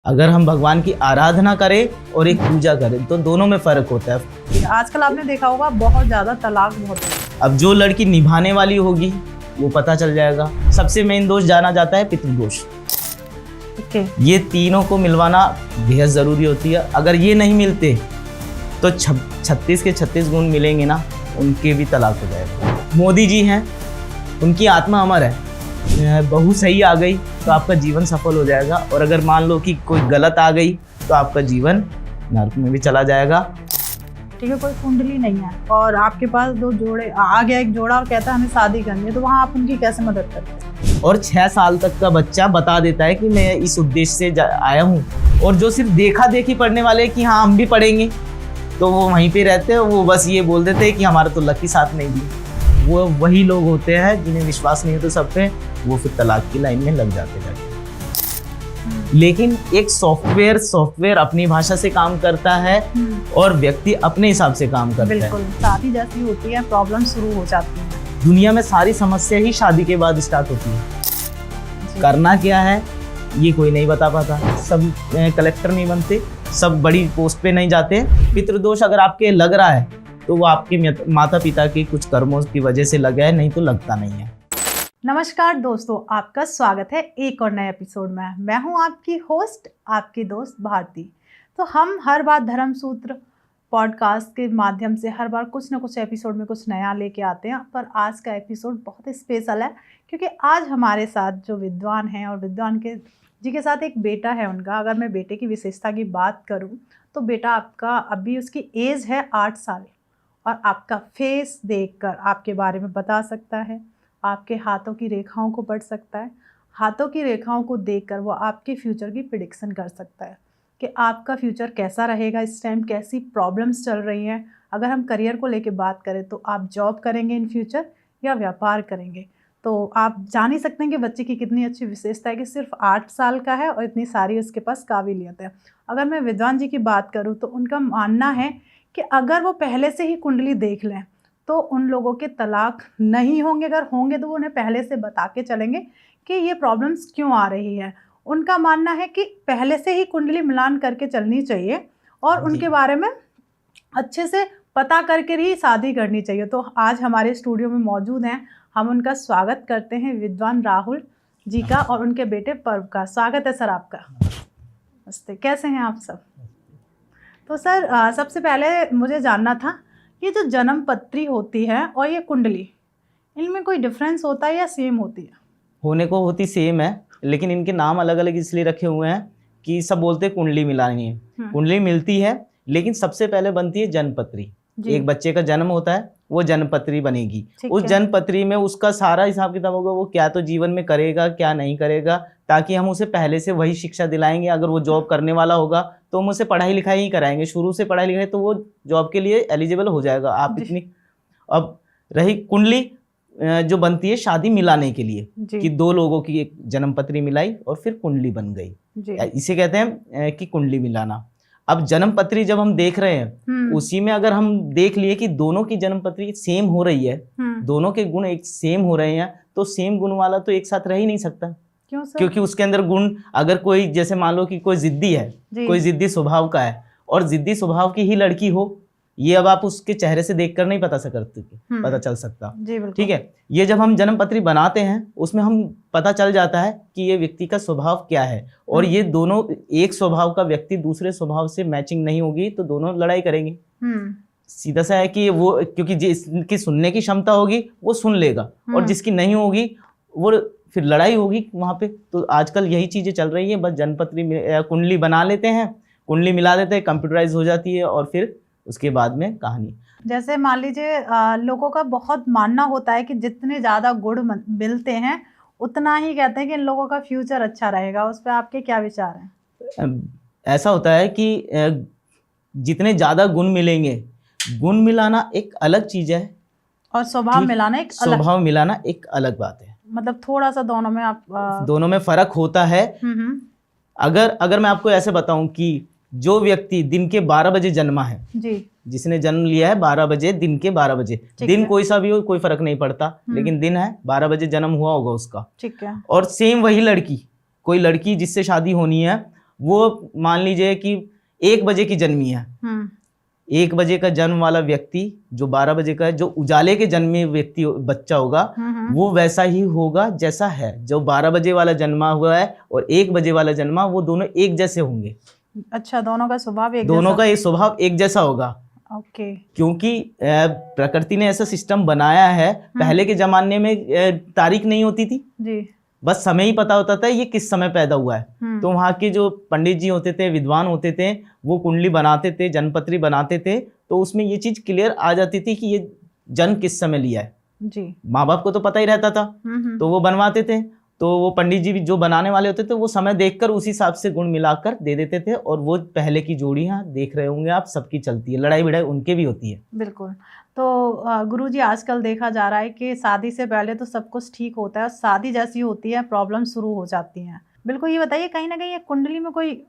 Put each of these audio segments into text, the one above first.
अगर हम भगवान की आराधना करें और एक पूजा करें तो दोनों में फर्क होता है। आजकल आपने देखा होगा बहुत ज्यादा तलाक बहुत है। अब जो लड़की निभाने वाली होगी वो पता चल जाएगा। सबसे मेन दोष जाना जाता है पितृदोष। ये तीनों को मिलवाना बेहद जरूरी होती है। अगर ये नहीं मिलते तो 36 के 36 गुण मिलेंगे ना, उनके भी तलाक हो जाएगा। मोदी जी हैं, उनकी आत्मा अमर है। बहू सही आ गई तो आपका जीवन सफल हो जाएगा, और अगर मान लो कि कोई गलत आ गई तो आपका जीवन नरक में भी चला जाएगा। ठीक है, कोई कुंडली नहीं है और आपके पास दो जोड़े आ गया, एक जोड़ा और कहता है हमें शादी करनी है, तो वहाँ आप उनकी कैसे मदद करते हैं? और 6 साल तक का बच्चा बता देता है कि मैं इस उद्देश्य से आया हूँ, और जो सिर्फ देखा देखी पढ़ने वाले कि हाँ हम भी पढ़ेंगे, तो वो वहीं पे रहते हैं। वो बस ये बोल देते हैं कि हमारा तो लकी साथ नहीं दी। वो वही लोग होते हैं जिन्हें विश्वास नहीं होता सब पे, वो फिर तलाक की लाइन में लग जाते हैं। लेकिन एक सॉफ्टवेयर अपनी भाषा से काम करता है और व्यक्ति अपने हिसाब से काम करता है। बिल्कुल, शादी जैसी होती है, प्रॉब्लम शुरू हो जाती है। दुनिया में सारी समस्या ही शादी के बाद स्टार्ट होती है। करना क्या है ये कोई नहीं बता पाता। सब कलेक्टर नहीं बनते, सब बड़ी पोस्ट पे नहीं जाते। पितृदोष अगर आपके लग रहा है तो वो आपके माता पिता के कुछ कर्मों की वजह से लगा है, नहीं तो लगता नहीं है। नमस्कार दोस्तों, आपका स्वागत है एक और नए एपिसोड में। मैं हूं आपकी होस्ट, आपकी दोस्त भारती। तो हम हर बार धर्म सूत्र पॉडकास्ट के माध्यम से हर बार कुछ ना कुछ एपिसोड में कुछ नया लेके आते हैं, पर आज का एपिसोड बहुत स्पेशल है क्योंकि आज हमारे साथ जो विद्वान हैं और विद्वान के जी के साथ एक बेटा है उनका। अगर मैं बेटे की विशेषता की बात करूं तो बेटा आपका अभी उसकी एज है 8 साल, और आपका फेस देखकर आपके बारे में बता सकता है, आपके हाथों की रेखाओं को पढ़ सकता है, हाथों की रेखाओं को देखकर वो आपके फ्यूचर की प्रिडिक्शन कर सकता है कि आपका फ्यूचर कैसा रहेगा, इस टाइम कैसी प्रॉब्लम्स चल रही हैं। अगर हम करियर को लेके बात करें तो आप जॉब करेंगे इन फ्यूचर या व्यापार करेंगे, तो आप जान ही सकते हैं कि बच्चे की कितनी अच्छी विशेषता है कि सिर्फ 8 साल का है और इतनी सारी उसके पास काबिलियत है। अगर मैं विद्वान जी की बात करूँ तो उनका मानना है कि अगर वो पहले से ही कुंडली देख लें तो उन लोगों के तलाक नहीं होंगे। अगर होंगे तो वो उन्हें पहले से बता के चलेंगे कि ये प्रॉब्लम्स क्यों आ रही है। उनका मानना है कि पहले से ही कुंडली मिलान करके चलनी चाहिए और उनके बारे में अच्छे से पता करके ही शादी करनी चाहिए। तो आज हमारे स्टूडियो में मौजूद हैं, हम उनका स्वागत करते हैं विद्वान राहुल जी का और उनके बेटे पर्व का। स्वागत है सर आपका। नमस्ते, कैसे हैं आप सब? तो सर सबसे पहले मुझे जानना था, ये जो जन्म पत्री होती है और ये कुंडली, इनमें कोई डिफरेंस होता है या सेम होती है? होने को होती सेम है, लेकिन इनके नाम अलग अलग इसलिए रखे हुए हैं कि सब बोलते हैं कुंडली मिलानी है। कुंडली मिलती है, लेकिन सबसे पहले बनती है जन्मपत्री। एक बच्चे का जन्म होता है, वो जन्मपत्री बनेगी। उस जन्मपत्री में उसका सारा हिसाब किताब होगा, वो क्या तो जीवन में करेगा क्या नहीं करेगा, ताकि हम उसे पहले से वही शिक्षा दिलाएंगे। अगर वो जॉब करने वाला होगा तो हम उसे पढ़ाई लिखाई ही कराएंगे, शुरू से पढ़ाई लिखाई, तो वो जॉब के लिए एलिजिबल हो जाएगा। आप इतनी अब रही कुंडली जो बनती है शादी मिलाने के लिए, कि दो लोगों की एक जन्मपत्री मिलाई और फिर कुंडली बन गई, इसे कहते हैं कि कुंडली मिलाना। अब जन्मपत्री जब हम देख रहे हैं उसी में अगर हम देख लिए कि दोनों की जन्मपत्री सेम हो रही है, दोनों के गुण एक सेम हो रहे हैं, तो सेम गुण वाला तो एक साथ रह ही नहीं सकता। क्यों सर? क्योंकि उसके अंदर गुण, अगर कोई जैसे मान लो कि कोई जिद्दी है, कोई जिद्दी स्वभाव का है और जिद्दी स्वभाव की ही लड़की हो, ये अब आप उसके चेहरे से देखकर नहीं पता चल सकता। ठीक है, ये जब हम जन्मपत्री बनाते हैं उसमें हम पता चल जाता है कि ये व्यक्ति का स्वभाव क्या है, और ये दोनों एक स्वभाव का व्यक्ति दूसरे स्वभाव से मैचिंग नहीं होगी तो दोनों लड़ाई करेंगे। सीधा सा है कि वो, क्योंकि जिसकी सुनने की क्षमता होगी वो सुन लेगा और जिसकी नहीं होगी वो फिर लड़ाई होगी वहां पे। तो आजकल यही चीजें चल रही है, बस जन्मपत्री कुंडली बना लेते हैं, कुंडली मिला देते हैं, कंप्यूटराइज हो जाती है और फिर उसके बाद में कहानी। जैसे मान लीजिए लोगों का बहुत मानना होता है कि जितने ज़्यादा गुण मिलते हैं उतना ही कहते हैं कि इन लोगों का फ्यूचर अच्छा रहेगा। उस पर आपके क्या विचार हैं? ऐसा होता है कि जितने ज़्यादा गुण मिलेंगे, गुण मिलाना एक अलग चीज़ है और स्वभाव मिलाना एक अलग बात है। मतलब थोड़ा सा दोनों में आप दोनों में फर्क होता है। अगर मैं आपको ऐसे बताऊं कि जो व्यक्ति दिन के 12 बजे जन्मा है जी, जिसने जन्म लिया है 12 बजे, दिन के 12 बजे, दिन कोई सा भी हो कोई फर्क नहीं पड़ता, लेकिन दिन है 12 बजे जन्म हुआ होगा उसका। ठीक है। और सेम वही लड़की, कोई लड़की जिससे शादी होनी है वो मान लीजिए कि 1 बजे की जन्मी है, 1 बजे का जन्म वाला व्यक्ति जो 12 बजे का है, जो उजाले के जन्मे व्यक्ति बच्चा होगा वो वैसा ही होगा जैसा है। जो 12 बजे वाला जन्मा हुआ है और 1 बजे वाला जन्मा, वो दोनों एक जैसे होंगे। अच्छा, दोनों का स्वभाव एक दोनों जैसा? का ये स्वभाव एक जैसा होगा। ओके। क्योंकि प्रकृति ने ऐसा सिस्टम बनाया है। पहले के जमाने में तारीख नहीं होती थी जी, बस समय ही पता होता था ये किस समय पैदा हुआ है। तो वहाँ के जो पंडित जी होते थे, विद्वान होते थे, वो कुंडली बनाते थे, जन्मपत्री बनाते थे, तो उसमें ये चीज क्लियर आ जाती थी कि ये जन्म किस समय लिया है जी। माँ बाप को तो पता ही रहता था, तो वो बनवाते थे। तो वो पंडित जी भी जो बनाने वाले होते थे वो समय देखकर उसी हिसाब से गुण मिलाकर दे देते थे। और वो पहले की जोड़ियाँ देख रहे होंगे आप, सबकी चलती है, लड़ाई भिड़ाई उनके भी होती है। बिल्कुल। तो गुरुजी, आजकल देखा जा रहा है कि शादी से पहले तो सब कुछ ठीक होता है और शादी जैसी होती है प्रॉब्लम शुरू हो जाती हैं। बिल्कुल, ये बताइए कहीं ना कहीं ये कुंडली में कोई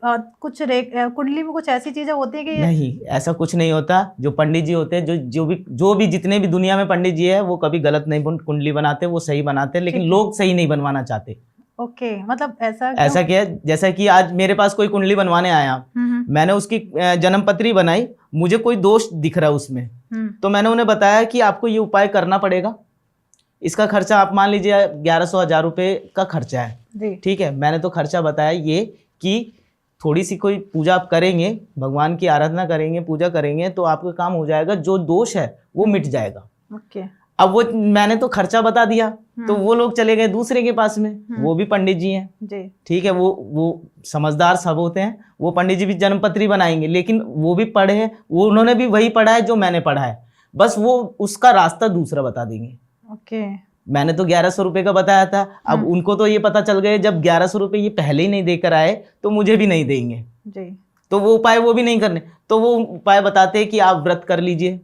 कुंडली में कुछ ऐसी चीजें होती है कि नहीं, ऐसा कुछ नहीं होता। जो पंडित जी होते हैं, जो भी जितने भी दुनिया में पंडित जी है, वो कभी गलत नहीं कुंडली बनाते, वो सही बनाते हैं, लेकिन लोग सही नहीं बनवाना चाहते। ओके, मतलब ऐसा क्या है, जैसा कि आज मेरे पास कोई कुंडली बनवाने आया, मैंने उसकी जन्मपत्री बनाई, मुझे कोई दोष दिख रहा है उसमें, तो मैंने उन्हें बताया कि आपको ये उपाय करना पड़ेगा, इसका खर्चा आप मान लीजिए 1100-1000 रुपये का खर्चा है, ठीक है। मैंने तो खर्चा बताया ये कि थोड़ी सी कोई पूजा आप करेंगे, भगवान की आराधना करेंगे, पूजा करेंगे, तो आपका काम हो जाएगा, जो दोष है वो मिट जाएगा। ओके। अब वो मैंने तो खर्चा बता दिया, तो वो लोग चले गए दूसरे के पास में, वो भी पंडित जी हैं, ठीक है, वो समझदार सब होते हैं। वो पंडित जी भी जन्मपत्री बनाएंगे, लेकिन वो भी पढ़े हैं, वो उन्होंने भी वही पढ़ा है जो मैंने पढ़ा है, बस वो उसका रास्ता दूसरा बता देंगे। ओके। मैंने तो 1100 रुपये का बताया था, अब उनको तो ये पता चल गए जब 1100 रुपये ये पहले ही नहीं देकर आए तो मुझे भी नहीं देंगे जी। तो वो उपाय वो भी नहीं करने, तो वो उपाय बताते हैं कि आप व्रत कर लीजिए,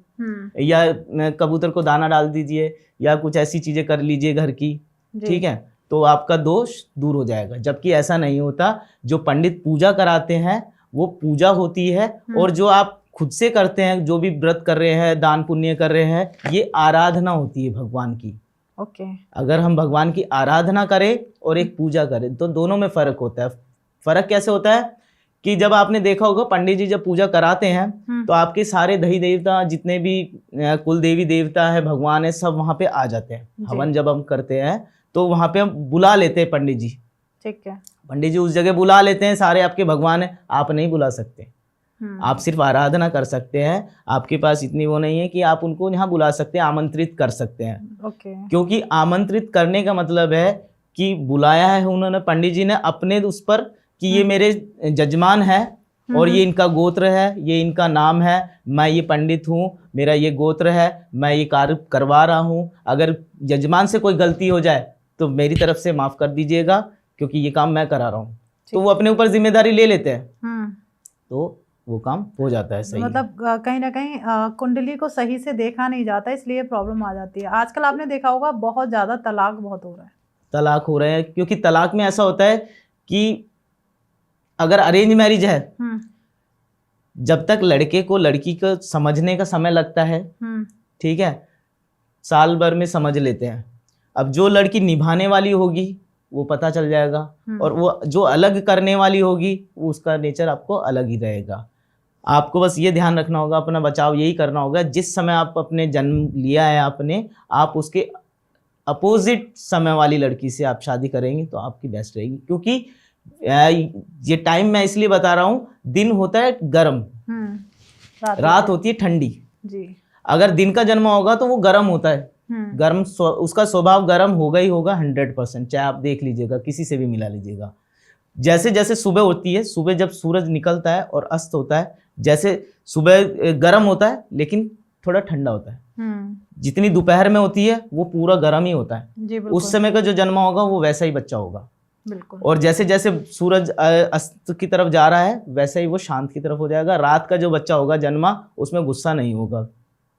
या कबूतर को दाना डाल दीजिए, या कुछ ऐसी चीजें कर लीजिए घर की, ठीक है, तो आपका दोष दूर हो जाएगा। जबकि ऐसा नहीं होता। जो पंडित पूजा कराते हैं वो पूजा होती है, और जो आप खुद से करते हैं, जो भी व्रत कर रहे हैं, दान पुण्य कर रहे हैं, ये आराधना होती है भगवान की। ओके। अगर हम भगवान की आराधना करें और एक पूजा करें तो दोनों में फर्क होता है। फर्क कैसे होता है कि जब आपने देखा होगा पंडित जी जब पूजा कराते हैं तो आपके सारे दही देवता, जितने भी कुल देवी देवता है, भगवान है, सब वहां पे आ जाते हैं। हवन जब हम करते हैं तो वहां पे हम बुला लेते हैं पंडित जी, ठीक है, पंडित जी उस जगह बुला लेते हैं, सारे आपके भगवान है, आप नहीं बुला सकते। आप सिर्फ आराधना कर सकते हैं। आपके पास इतनी वो नहीं है कि आप उनको यहाँ बुला सकते हैं, आमंत्रित कर सकते हैं। क्योंकि आमंत्रित करने का मतलब है कि बुलाया है उन्होंने, पंडित जी ने अपने उस पर, कि ये मेरे जजमान है और ये इनका गोत्र है, ये इनका नाम है, मैं ये पंडित हूँ, मेरा ये गोत्र है, मैं ये कार्य करवा रहा हूँ, अगर जजमान से कोई गलती हो जाए तो मेरी तरफ से माफ कर दीजिएगा, क्योंकि ये काम मैं करा रहा हूँ। तो वो अपने ऊपर जिम्मेदारी ले लेते हैं, तो वो काम हो जाता है सही। मतलब कहीं ना कहीं कुंडली को सही से देखा नहीं जाता, इसलिए प्रॉब्लम आ जाती है। आजकल आपने देखा होगा बहुत ज्यादा तलाक बहुत हो रहा है। तलाक हो रहे हैं क्योंकि तलाक में ऐसा होता है कि अगर अरेंज मैरिज है, जब तक लड़के को लड़की को समझने का समय लगता है, ठीक है, साल भर में समझ लेते हैं। अब जो लड़की निभाने वाली होगी वो पता चल जाएगा, और वो जो अलग करने वाली होगी वो उसका नेचर आपको अलग ही रहेगा। आपको बस ये ध्यान रखना होगा, अपना बचाव यही करना होगा, जिस समय आप अपने जन्म लिया है आपने, आप उसके अपोजिट समय वाली लड़की से आप शादी करेंगे तो आपकी बेस्ट रहेगी। क्योंकि ये टाइम मैं इसलिए बता रहा हूँ, दिन होता है गर्म, रात होती है ठंडी जी। अगर दिन का जन्म होगा तो वो गर्म होता है, गर्म, उसका स्वभाव गर्म होगा ही होगा 100%, चाहे आप देख लीजिएगा, किसी से भी मिला लीजिएगा। जैसे जैसे सुबह होती है, सुबह जब सूरज निकलता है और अस्त होता है, जैसे सुबह गर्म होता है लेकिन थोड़ा ठंडा होता है, जितनी दोपहर में होती है वो पूरा गर्म ही होता है। उस समय का जो जन्मा होगा वो वैसा ही बच्चा होगा। बिल्कुल। और जैसे जैसे सूरज अस्त की तरफ जा रहा है वैसे ही वो शांत की तरफ हो जाएगा। रात का जो बच्चा होगा जन्मा, उसमें गुस्सा नहीं होगा,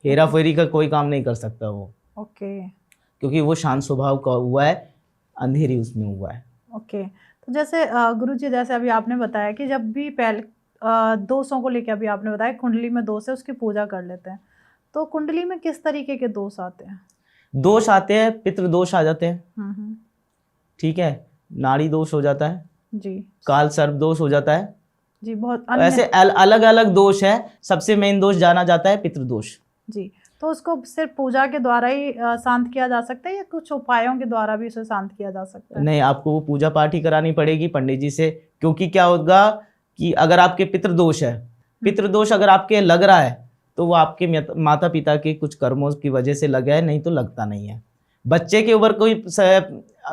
हेरा फेरी का कोई काम नहीं कर सकता वो, ओके, क्योंकि वो शांत स्वभाव का हुआ है, अंधेरी उसमें हुआ है। ओके। तो जैसे गुरुजी, जैसे अभी आपने बताया कि जब भी पहले दोषों को लेकर, अभी आपने बताया कुंडली में दोष है उसकी पूजा कर लेते हैं, तो कुंडली में किस तरीके के दोष आते हैं? दोष आते हैं, पितृ दोष आ जाते हैं, ठीक है, नाड़ी दोष हो जाता है, जी काल सर्प दोष हो जाता है। जी, बहुत ऐसे अलग अलग दोष है। सबसे मेन दोष जाना जाता है पितृदोष। जी, तो उसको सिर्फ पूजा के द्वारा ही शांत किया जा सकता है या कुछ उपायों के द्वारा भी उसे शांत किया जा सकता है? नहीं, आपको वो पूजा पाठ ही करानी पड़ेगी पंडित जी से। क्योंकि क्या होगा कि अगर आपके पितृदोष है, पितृदोष अगर आपके लग रहा है तो वो आपके माता पिता के कुछ कर्मों की वजह से लगा है, नहीं तो लगता नहीं है। बच्चे के ऊपर कोई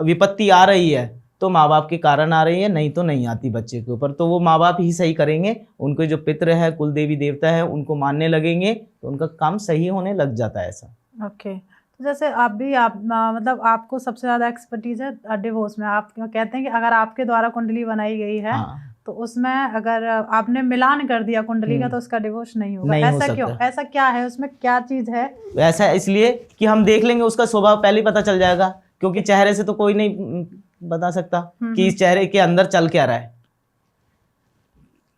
विपत्ति आ रही है तो माँ बाप के कारण आ रही है, नहीं तो नहीं आती बच्चे के ऊपर। तो वो माँ बाप ही सही करेंगे, उनके जो पितृ है, कुल देवी देवता है, उनको मानने लगेंगे तो उनका काम सही होने लग जाता है ऐसा। ओके, तो जैसे मतलब आपको सबसे ज़्यादा एक्सपर्टीज है डिवोर्स में। आप कहते हैं कि अगर आपके द्वारा कुंडली बनाई गई है तो उसमें अगर आपने मिलान कर दिया कुंडली का तो उसका डिवोर्स नहीं होगा। नहीं हो ऐसा क्यों? सकता। ऐसा क्या है उसमें, क्या चीज़ है? ऐसा इसलिए कि हम देख लेंगे, उसका स्वभाव पहले ही पता चल जाएगा। क्योंकि चेहरे से तो कोई नहीं बता सकता कि इस चेहरे के अंदर चल क्या रहा है।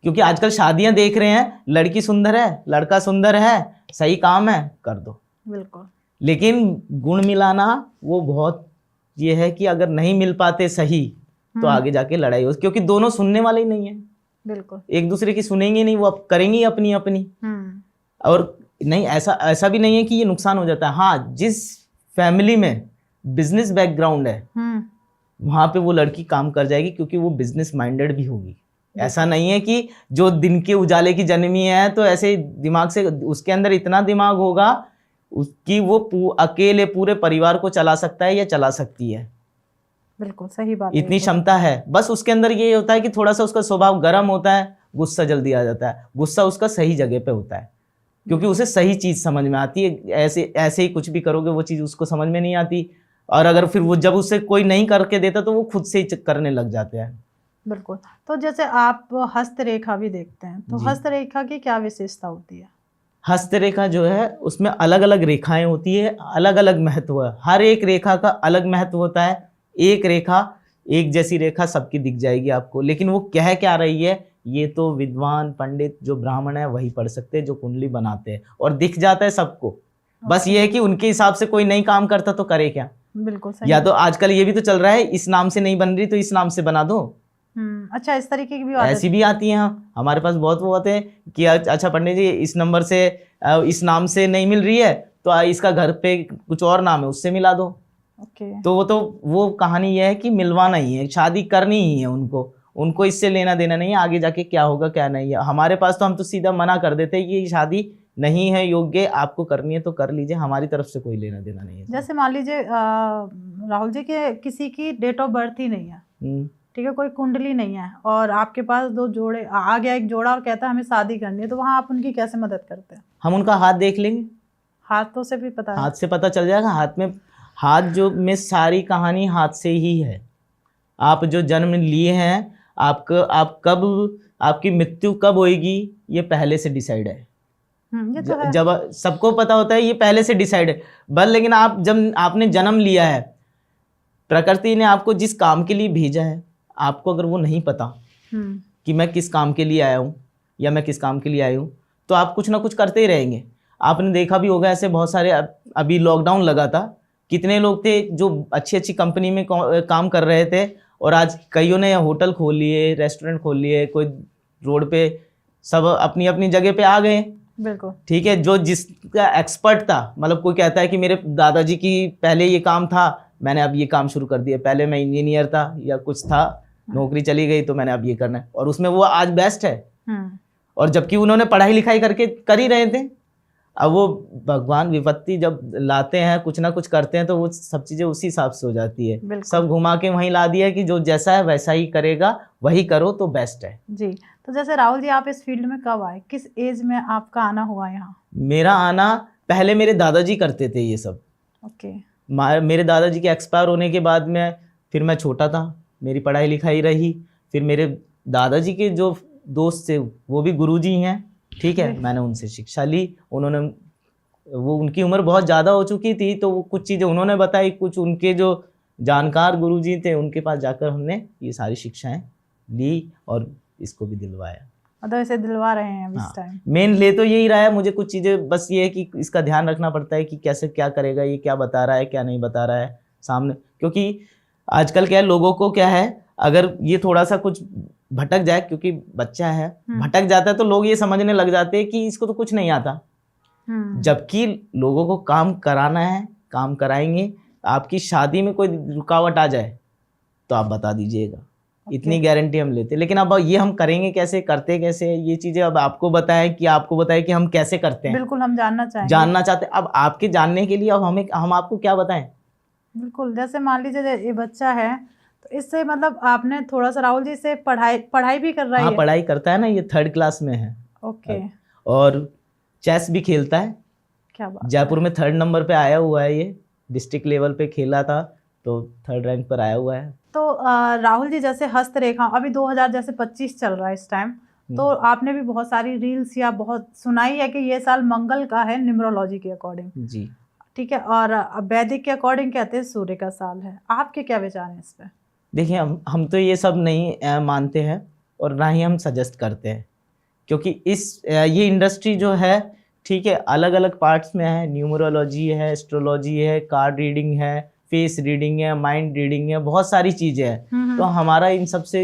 क्योंकि आजकल शादियां देख रहे हैं, लड़की सुंदर है, लड़का सुंदर है, सही काम है, कर दो। बिल्कुल। लेकिन गुण मिलाना वो बहुत ये है कि अगर नहीं मिल पाते सही तो आगे जाके लड़ाई हो। क्योंकि दोनों सुनने वाले ही नहीं है। बिल्कुल। एक दूसरे की सुनेंगे नहीं, वो अब करेंगी अपनी अपनी। और नहीं, ऐसा भी नहीं है कि ये नुकसान हो जाता है। हाँ, जिस फैमिली में बिजनेस बैकग्राउंड है वहां पे वो लड़की काम कर जाएगी, क्योंकि वो बिजनेस माइंडेड भी होगी। ऐसा नहीं है कि जो दिन के उजाले की जन्मी है तो ऐसे दिमाग से, उसके अंदर इतना दिमाग होगा उसकी, वो अकेले पूरे परिवार को चला सकता है या चला सकती है। बिल्कुल सही बात, इतनी क्षमता है। बस उसके अंदर ये होता है कि थोड़ा सा उसका स्वभाव गर्म होता है, गुस्सा जल्दी आ जाता है। गुस्सा उसका सही जगह पे होता है, क्योंकि उसे सही चीज समझ में आती है। ऐसे ही कुछ भी करोगे वो चीज उसको समझ में नहीं आती। और अगर फिर वो जब उससे कोई नहीं करके देता तो वो खुद से ही करने लग जाते हैं। बिल्कुल। तो जैसे आप हस्तरेखा भी देखते हैं, तो हस्तरेखा की क्या विशेषता होती है? हस्तरेखा जो है उसमें अलग अलग रेखाएं होती है, अलग अलग महत्व है। हर एक रेखा का अलग महत्व होता है। एक रेखा, एक जैसी रेखा सबकी दिख जाएगी आपको, लेकिन वो कह क्या रही है ये तो विद्वान पंडित जो ब्राह्मण है वही पढ़ सकते हैं, जो कुंडली बनाते हैं, और दिख जाता है सबको। बस ये है कि उनके हिसाब से कोई नहीं काम करता तो करे क्या। बिल्कुल सही। या तो आजकल ये भी तो चल रहा है, इस नाम से नहीं बन रही तो इस नाम से बना दो। अच्छा, इस तरीके की भी ऐसी भी आती हैं। हमारे पास बहुत वो होते हैं कि अच्छा पंडित जी इस नंबर से इस नाम से नहीं मिल रही है तो इसका घर पे कुछ और नाम है उससे मिला दो। तो वो कहानी ये है कि मिलवाना ही है, शादी करनी ही है उनको इससे लेना देना नहीं है आगे जाके क्या होगा क्या नहीं है। हमारे पास तो हम तो सीधा मना कर देते हैं कि शादी नहीं है योग्य, आपको करनी है तो कर लीजिए, हमारी तरफ से कोई लेना देना नहीं है। जैसे मान लीजिए राहुल जी के किसी की डेट ऑफ बर्थ ही नहीं है, ठीक है, कोई कुंडली नहीं है, और आपके पास दो जोड़े आ गया, एक जोड़ा और कहता है हमें शादी करनी है, तो वहाँ आप उनकी कैसे मदद करते हैं? हम उनका हाथ देख लेंगे। हाथों से भी पता है? हाथ से पता चल जाएगा। हाथ जो में सारी कहानी हाथ से ही है। आप जो जन्म लिए हैं, आप कब, आपकी मृत्यु कब होएगी ये पहले से डिसाइड है। ये तो है। जब सबको पता होता है ये पहले से डिसाइड है। बस लेकिन जब आपने जन्म लिया है, प्रकृति ने आपको जिस काम के लिए भेजा है, आपको अगर वो नहीं पता कि मैं किस काम के लिए आया हूँ या मैं किस काम के लिए आई हूँ, तो आप कुछ ना कुछ करते ही रहेंगे। आपने देखा भी होगा ऐसे बहुत सारे, अभी लॉकडाउन लगा था, कितने लोग थे जो अच्छी कंपनी में काम कर रहे थे, और आज कईयों ने होटल खोल लिए, रेस्टोरेंट खोल लिए, कोई रोड पे, सब अपनी अपनी जगह पे आ गए। बिल्कुल ठीक है। जो जिसका एक्सपर्ट था, मतलब कोई कहता है कि मेरे दादाजी की पहले ये काम था, मैंने अब ये काम शुरू कर दिया, पहले मैं इंजीनियर था या कुछ था, नौकरी चली गई तो मैंने अब ये करना है, और उसमें वो आज बेस्ट है। और जबकि उन्होंने पढ़ाई लिखाई करके कर ही रहे थे। अब वो भगवान विपत्ति जब लाते हैं, कुछ ना कुछ करते हैं, तो वो सब चीजें उसी हिसाब से हो जाती है। सब घुमा के वहीं ला दिया कि जो जैसा है वैसा ही करेगा, वही करो तो बेस्ट है जी। तो जैसे राहुल जी, आप इस फील्ड में कब आए, किस एज में आपका आना हुआ यहाँ? मेरा आना, पहले मेरे दादाजी करते थे ये सब। मेरे दादाजी के एक्सपायर होने के बाद में फिर मैं छोटा था, मेरी पढ़ाई लिखाई रही। फिर मेरे दादाजी के जो दोस्त थे वो भी गुरुजी हैं, ठीक है, मैंने उनसे शिक्षा ली। उनकी उम्र बहुत ज़्यादा हो चुकी थी, तो वो कुछ चीज़ें उन्होंने बताई, कुछ उनके जो जानकार गुरुजी थे उनके पास जाकर हमने ये सारी शिक्षाएं ली और इसको भी दिलवाया। मतलब इसे दिलवा रहे हैं इस टाइम। मेन ले तो यही रहा है, मुझे कुछ चीज़ें बस ये है कि इसका ध्यान रखना पड़ता है कि कैसे क्या करेगा, ये क्या बता रहा है क्या नहीं बता रहा है सामने। क्योंकि आजकल क्या है, लोगों को क्या है, अगर ये थोड़ा सा कुछ भटक जाए, क्योंकि बच्चा है, भटक जाता है तो लोग ये समझने लग जाते हैं कि इसको तो कुछ नहीं आता, जबकि लोगों को काम कराना है, काम कराएंगे। आपकी शादी में कोई रुकावट आ जाए तो आप बता दीजिएगा, इतनी गारंटी हम लेते हैं। लेकिन अब ये हम करेंगे कैसे, करते कैसे, ये चीजें अब आपको बताएं कि हम कैसे करते हैं। बिल्कुल, हम जानना चाहते हैं। अब आपके जानने के लिए अब हम आपको क्या बताएं। बिल्कुल, जैसे मान लीजिए ये बच्चा है, तो इससे मतलब आपने थोड़ा सा राहुल जी से पढ़ाई भी कर रहा है? हाँ, पढ़ाई करता है ना, ये 3rd क्लास में है। ओके। और चेस भी खेलता है। क्या बात। जयपुर में 3rd नंबर पे आया हुआ है, ये डिस्ट्रिक्ट लेवल पे खेला था तो 3rd रैंक पर आया हुआ है। तो राहुल जी, जैसे हस्तरेखा अभी 2025 चल रहा है इस टाइम, तो आपने भी बहुत सारी रील्स या बहुत सुनाई है कि ये साल मंगल का है न्यूमरोलॉजी के अकॉर्डिंग जी, ठीक है, और वैदिक के अकॉर्डिंग कहते हैं सूर्य का साल है। आपके क्या विचार हैं इस पे? देखिए, हम तो ये सब नहीं मानते हैं और ना ही हम सजेस्ट करते हैं, क्योंकि ये इंडस्ट्री जो है, ठीक है, अलग अलग पार्ट्स में है। न्यूमरोलॉजी है, एस्ट्रोलॉजी है, कार्ड रीडिंग है, फेस रीडिंग है, माइंड रीडिंग है, बहुत सारी चीजें हैं। तो हमारा इन सब से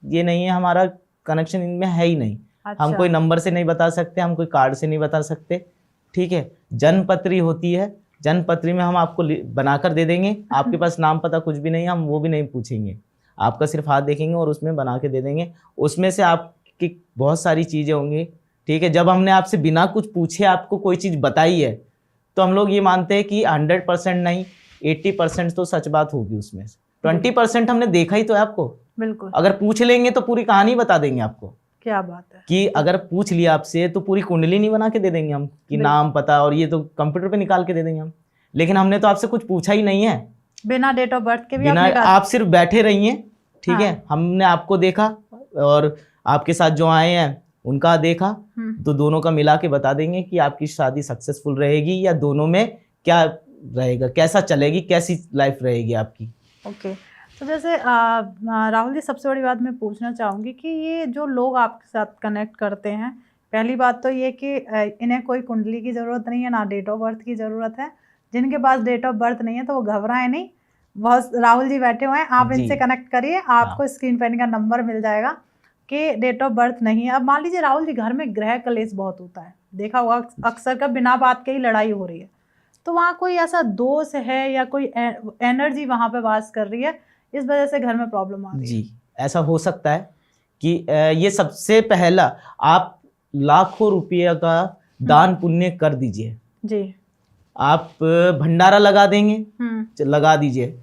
ये नहीं है, हमारा कनेक्शन इनमें है ही नहीं। अच्छा। हम कोई नंबर से नहीं बता सकते, हम कोई कार्ड से नहीं बता सकते, ठीक है। जन्मपत्री होती है, जन्मपत्री में हम आपको बनाकर दे देंगे। आपके पास नाम पता कुछ भी नहीं है, हम वो भी नहीं पूछेंगे, आपका सिर्फ हाथ देखेंगे और उसमें बना के दे देंगे। उसमें से आपकी बहुत सारी चीजें होंगी, ठीक है। जब हमने आपसे बिना कुछ पूछे आपको कोई चीज बताई है तो हम लोग ये मानते हैं कि 100% नहीं, 80% तो सच बात होगी, उसमें से 20% हमने देखा ही तो है आपको। बिल्कुल, अगर पूछ लेंगे तो पूरी कहानी बता देंगे आपको। क्या बात है कि अगर पूछ लिया आपसे तो पूरी कुंडली नहीं बना के दे देंगे हम कि नाम पता और ये तो कंप्यूटर पे निकाल के दे देंगे हम। लेकिन हमने तो आपसे कुछ पूछा ही नहीं है, बिना डेट ऑफ बर्थ के भी आप सिर्फ बैठे रहिए, ठीक है। हमने आपको देखा और आपके साथ जो आए हैं उनका देखा, तो दोनों का मिला के बता देंगे कि आपकी शादी सक्सेसफुल रहेगी या दोनों में क्या रहेगा, कैसा चलेगी, कैसी लाइफ रहेगी आपकी। ओके। तो जैसे राहुल जी, सबसे बड़ी बात मैं पूछना चाहूँगी कि ये जो लोग आपके साथ कनेक्ट करते हैं, पहली बात तो ये कि इन्हें कोई कुंडली की ज़रूरत नहीं है, ना डेट ऑफ बर्थ की ज़रूरत है। जिनके पास डेट ऑफ बर्थ नहीं है तो वो घबराएं नहीं, बहुत राहुल जी बैठे हुए हैं, आप इनसे कनेक्ट करिए, आपको स्क्रीन पर इनका नंबर मिल जाएगा कि डेट ऑफ बर्थ नहीं है। अब मान लीजिए राहुल जी, घर में ग्रह कलेश बहुत होता है, देखा होगा अक्सर का बिना बात के ही लड़ाई हो रही है, तो वहाँ कोई ऐसा दोष है या कोई एनर्जी वहाँ पे वास कर रही है, इस वजह से घर में प्रॉब्लम आ रही है? जी, ऐसा हो सकता है कि ये सबसे पहला आप लाखों रुपये का दान पुण्य कर दीजिए जी। आप भंडारा लगा देंगे, लगा दीजिए,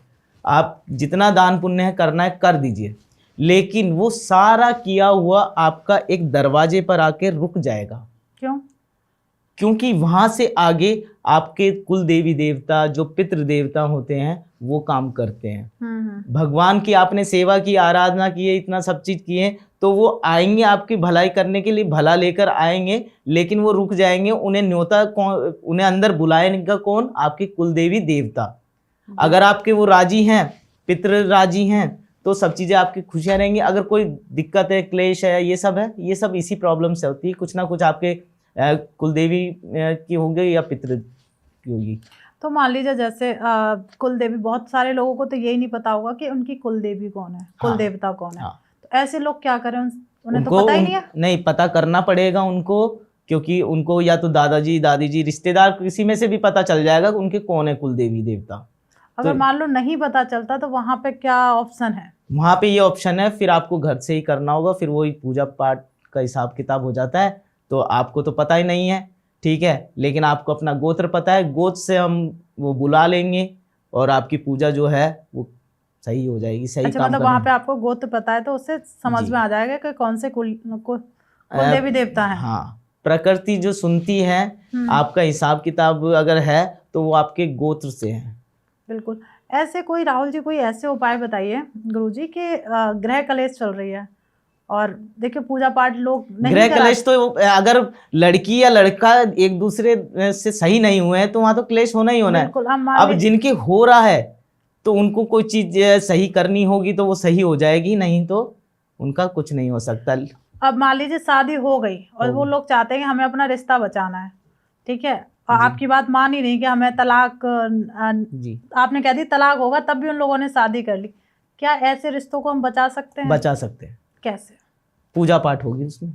आप जितना दान पुण्य है करना है कर दीजिए, लेकिन वो सारा किया हुआ आपका एक दरवाजे पर आके रुक जाएगा। क्यों? क्योंकि वहां से आगे आपके कुल देवी देवता, जो पितृ देवता होते हैं, वो काम करते हैं। भगवान की आपने सेवा की, आराधना की है, इतना सब चीज किए, तो वो आएंगे आपकी भलाई करने के लिए, भला लेकर आएंगे, लेकिन वो रुक जाएंगे। उन्हें न्योता कौन, उन्हें अंदर बुलाएगा कौन? आपकी कुल देवी देवता। अगर आपके वो राजी हैं, पितृ राजी हैं, तो सब चीजें आपकी खुशियां रहेंगी। अगर कोई दिक्कत है, क्लेश है, ये सब है, ये सब इसी प्रॉब्लम से होती है। कुछ ना कुछ आपके कुल देवी की होगी या पितृ की होगी। तो मान लीजिए जैसे कुल देवी, बहुत सारे लोगों को तो यही नहीं पता होगा कि उनकी कुल देवी कौन है, कुल देवता कौन है। तो ऐसे लोग क्या करें, उन्हें तो पता ही नहीं है। नहीं, पता करना पड़ेगा उनको, क्योंकि उनको या तो दादाजी, दादी जी, रिश्तेदार किसी में से भी पता चल जाएगा कि उनके कौन है कुल देवी देवता। अगर तो मान लो नहीं पता चलता तो वहां पे क्या ऑप्शन है? वहां पे ये ऑप्शन है, फिर आपको घर से ही करना होगा, फिर वही पूजा पाठ का हिसाब किताब हो जाता है। तो आपको तो पता ही नहीं है, ठीक है, लेकिन आपको अपना गोत्र पता है, गोत्र से हम वो बुला लेंगे और आपकी पूजा जो है वो सही हो जाएगी, सही काम मतलब वहाँ पे आपको गोत्र पता है तो उससे समझ में आ जाएगा कि कौन से कुल देवी देवता है। हाँ, प्रकृति जो सुनती है, आपका हिसाब किताब अगर है तो वो आपके गोत्र से है। बिल्कुल। ऐसे कोई राहुल जी, कोई ऐसे उपाय बताइए गुरुजी के ग्रह कलेश चल रही है और देखिए पूजा पाठ लोग नहीं, ग्रह कलेश तो अगर लड़की या लड़का एक दूसरे से सही नहीं हुए हैं तो वहां तो क्लेश होना ही होना है। अब जिनके हो रहा है तो उनको कोई चीज सही करनी होगी तो वो सही हो जाएगी, नहीं तो उनका कुछ नहीं हो सकता। अब मान लीजिए शादी हो गई और वो लोग चाहते हैं कि हमें अपना रिश्ता बचाना है, ठीक है, और आपकी बात मान ही नहीं कि हमें तलाक, जी आपने कह दी तलाक होगा, तब भी उन लोगों ने शादी कर ली, क्या ऐसे रिश्तों को हम बचा सकते हैं? बचा सकते हैं। कैसे? पूजा पाठ होगी उसमें।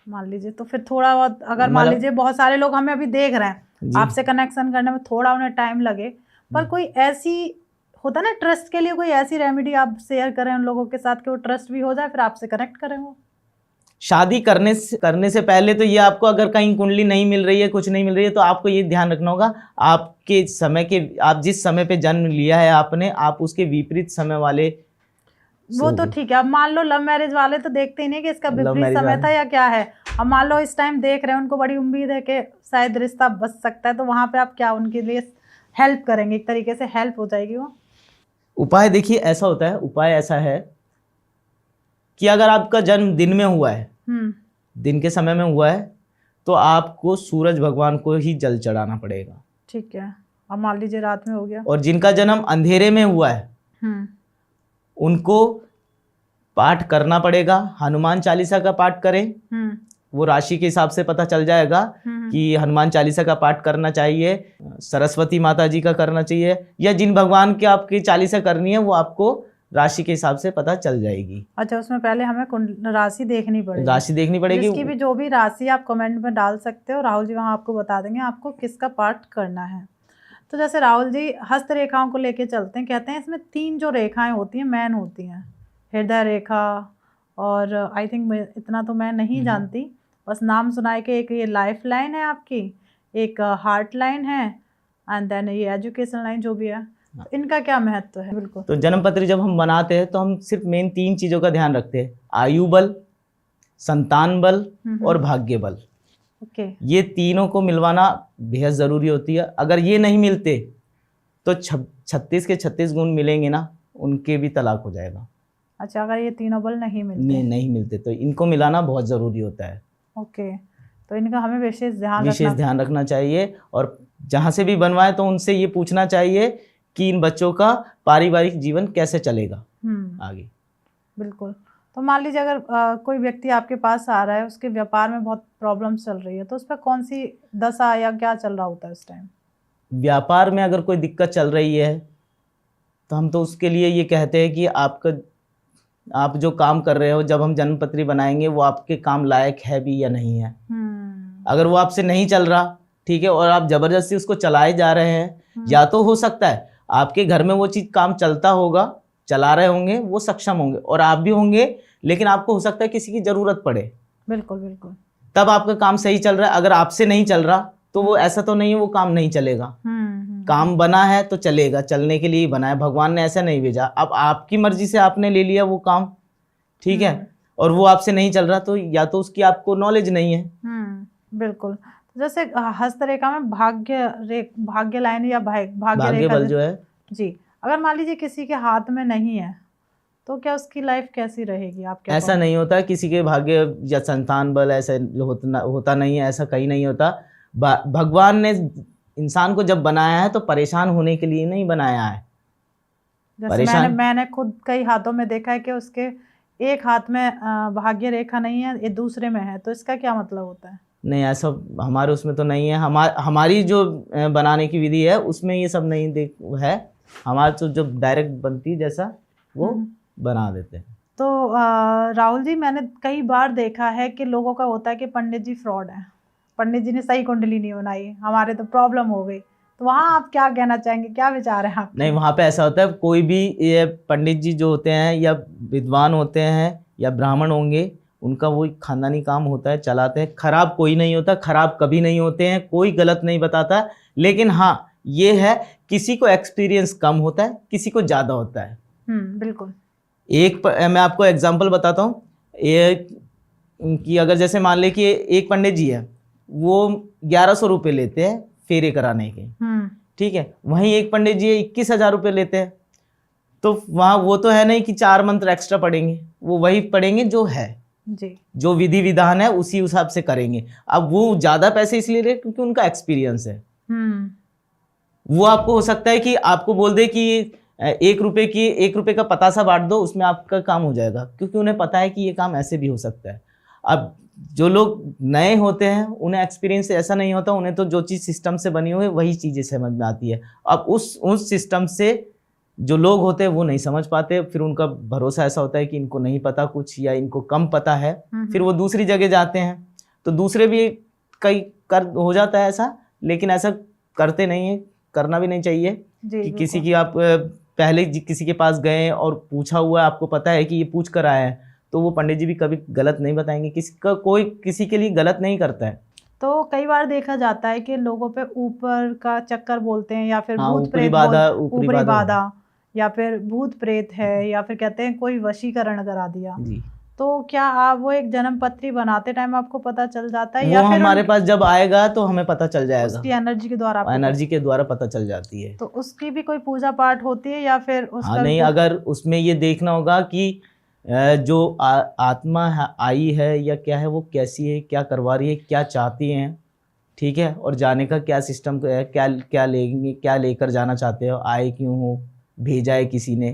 मान लीजिए तो फिर थोड़ा बहुत, अगर मान मतलब- लीजिए बहुत सारे लोग हमें अभी देख रहे हैं, जी। आपसे कनेक्शन करने में थोड़ा उन्हें टाइम लगे, पर कोई ऐसी होता ना ट्रस्ट के लिए, कोई ऐसी रेमेडी आप शेयर करें उन लोगों के साथ कि वो ट्रस्ट भी हो जाए, फिर आपसे कनेक्ट करें वो। शादी करने से पहले तो ये आपको अगर कहीं कुंडली नहीं मिल रही है, कुछ नहीं मिल रही है, तो आपको ये ध्यान रखना होगा आपके समय के, आप जिस समय पे जन्म लिया है आपने, आप उसके विपरीत समय वाले। वो तो ठीक है, अब मान लो लव मैरिज वाले तो देखते ही नहीं कि इसका Love विपरीत marriage समय वाले। था या क्या है। अब मान लो इस टाइम देख रहे हैं, उनको बड़ी उम्मीद है कि शायद रिश्ता बच सकता है, तो वहां पे आप क्या उनके लिए हेल्प करेंगे? एक तरीके से हेल्प हो जाएगी वो। उपाय देखिए ऐसा होता है, उपाय ऐसा है कि अगर आपका जन्म दिन में हुआ है, दिन के समय में हुआ है, तो आपको सूरज भगवान को ही जल चढ़ाना पड़ेगा। ठीक है। अब मान लीजिए रात में हो गया। और जिनका जन्म अंधेरे में हुआ है उनको पाठ करना पड़ेगा। हनुमान चालीसा का पाठ करें, वो राशि के हिसाब से पता चल जाएगा कि हनुमान चालीसा का पाठ करना चाहिए, सरस्वती माता जी का करना चाहिए, या जिन भगवान की आपकी चालीसा करनी है वो आपको राशि के हिसाब से पता चल जाएगी। अच्छा, उसमें पहले हमें राशि देखनी पड़ेगी। राशि देखनी पड़ेगी। जिसकी भी जो भी राशि आप कमेंट में डाल सकते हो, राहुल जी वहाँ आपको बता देंगे आपको किसका पाठ करना है। तो जैसे राहुल जी हस्त रेखाओं को लेके चलते हैं, कहते हैं इसमें 3 जो रेखाएं होती हैं मेन होती हैं, हृदय रेखा, और आई थिंक इतना तो मैं नहीं जानती, बस नाम सुना है कि एक ये लाइफ लाइन है आपकी, एक हार्ट लाइन है, एंड देन ये एजुकेशन लाइन जो भी है। तो इनका क्या महत्व है? बिल्कुल। तो जन्म पत्री जब हम बनाते हैं तो हम सिर्फ मेन 3 चीजों का ध्यान रखते हैं, आयु बल, संतान बल और भाग्य बल। ओके। ये तीनों को मिलवाना बेहद जरूरी होती है। अगर ये नहीं मिलते तो 36 के 36 गुण मिलेंगे ना, उनके भी तलाक हो जाएगा। अच्छा, अगर ये तीनों बल नहीं मिलते नहीं मिलते तो इनको मिलाना बहुत जरूरी होता है। ओके। तो इनका हमें विशेष ध्यान रखना चाहिए। और जहाँ से भी बनवाए तो उनसे ये पूछना चाहिए कि इन बच्चों का पारिवारिक जीवन कैसे चलेगा आगे। बिल्कुल। तो मान लीजिए अगर कोई व्यक्ति आपके पास आ रहा है, उसके व्यापार में बहुत प्रॉब्लम चल रही है, तो उस पर कौन सी दशा या क्या चल रहा होता है उस टाइम? व्यापार में अगर कोई दिक्कत चल रही है तो हम तो उसके लिए ये कहते हैं कि आप जो काम कर रहे हो, जब हम जन्म पत्री बनाएंगे वो आपके काम लायक है भी या नहीं है। अगर वो आपसे नहीं चल रहा, ठीक है, और आप जबरदस्ती उसको चलाए जा रहे हैं, या तो हो सकता है आपके घर में वो चीज काम चलता होगा, चला रहे होंगे, वो सक्षम होंगे और आप भी होंगे, लेकिन आपको हो सकता है किसी की जरूरत पड़े। बिल्कुल बिल्कुल। तब आपका काम सही चल रहा है। अगर आपसे नहीं चल रहा तो वो ऐसा तो नहीं है वो काम नहीं चलेगा। काम बना है तो चलेगा, चलने के लिए ही बना है, भगवान ने ऐसा नहीं भेजा। अब आपकी मर्जी से आपने ले लिया वो काम, ठीक है, और वो आपसे नहीं चल रहा, तो या तो उसकी आपको नॉलेज नहीं है। बिल्कुल। तो जैसे हस्तरेखा में भाग्य लाइन या भाग्य रेखा बल जो है जी, अगर मान लीजिए किसी के हाथ में नहीं है तो क्या उसकी लाइफ कैसी रहेगी? आप क्या ऐसा नहीं होता किसी के भाग्य या संतान बल ऐसा होता नहीं है, ऐसा कहीं नहीं होता। भगवान ने इंसान को जब बनाया है तो परेशान होने के लिए नहीं बनाया है। जैसे मैंने खुद कई हाथों में देखा है कि उसके एक हाथ में भाग्य रेखा नहीं है, ये दूसरे में है, तो इसका क्या मतलब होता है? नहीं, ऐसा हमारे उसमें तो नहीं है। हमारी जो बनाने की विधि है उसमें ये सब नहीं है। हमारे तो जो डायरेक्ट बनती जैसा वो बना देते हैं। तो राहुल जी, मैंने कई बार देखा है कि लोगों का होता है कि पंडित जी फ्रॉड है, पंडित जी ने सही कुंडली नहीं बनाई, हमारे तो प्रॉब्लम हो गई। तो वहाँ आप क्या कहना चाहेंगे, क्या विचार है आपके? नहीं, वहाँ पे ऐसा होता है, कोई भी ये पंडित जी जो होते हैं या विद्वान होते हैं या ब्राह्मण होंगे, उनका वही खानदानी काम होता है, चलाते हैं। खराब कोई नहीं होता, खराब कभी नहीं होते हैं, कोई गलत नहीं बताता। लेकिन हाँ ये है, किसी को एक्सपीरियंस कम होता है, किसी को ज़्यादा होता है। बिल्कुल। मैं आपको एग्जांपल बताता हूँ। कि अगर जैसे मान ले कि एक पंडित जी है, वो 1100 रुपये लेते हैं फेरे कराने के, ठीक है, वहीं एक पंडित जी 21,000 रुपये लेते हैं। तो वहाँ वो तो है नहीं कि 4 मंत्र एक्स्ट्रा पढ़ेंगे, वो वही पढ़ेंगे जो है जी, जो विधि विधान है उसी हिसाब से करेंगे। अब वो ज़्यादा पैसे इसलिए ले क्योंकि उनका एक्सपीरियंस है। वो आपको हो सकता है कि आपको बोल दे कि 1 रुपये का पतासा बांट दो, उसमें आपका काम हो जाएगा, क्योंकि उन्हें पता है कि ये काम ऐसे भी हो सकता है। अब जो लोग नए होते हैं उन्हें एक्सपीरियंस ऐसा नहीं होता, उन्हें तो जो चीज़ सिस्टम से बनी हुई है वही चीज़ें समझ में आती है। अब उस सिस्टम से जो लोग होते हैं वो नहीं समझ पाते, फिर उनका भरोसा ऐसा होता है कि इनको नहीं पता कुछ या इनको कम पता है, फिर वो दूसरी जगह जाते हैं। तो दूसरे भी कई कर हो जाता है ऐसा, लेकिन ऐसा करते नहीं है, करना भी नहीं चाहिए कि किसी की आप पहले किसी के पास गए और पूछा हुआ है, आपको पता है कि ये पूछ कर आया है, तो वो पंडित जी भी कभी गलत नहीं बताएंगे। कोई किसी के लिए गलत नहीं करता है। तो कई बार देखा जाता है कि लोगों पे ऊपर का चक्कर बोलते हैं, या फिर भूत ऊपरी प्रेत बाधा बाधा, या फिर भूत प्रेत है, या फिर कहते हैं कोई वशीकरण करा दिया जी। तो क्या आप वो एक जन्म पत्री बनाते टाइम आपको पता चल जाता है, वो या फिर हमारे पास जब आएगा तो हमें पता चल जाएगा, उसकी एनर्जी के द्वारा एनर्जी के द्वारा पता चल जाती है। तो उसकी भी कोई पूजा पाठ होती है या फिर उसका हाँ नहीं, अगर उसमें ये देखना होगा कि जो आत्मा आई है या क्या है, वो कैसी है, क्या करवा रही है, क्या चाहती है, ठीक है, और जाने का क्या सिस्टम है, क्या लेंगे, क्या लेकर जाना चाहते हो, आए क्यों हो, भेजा है किसी ने,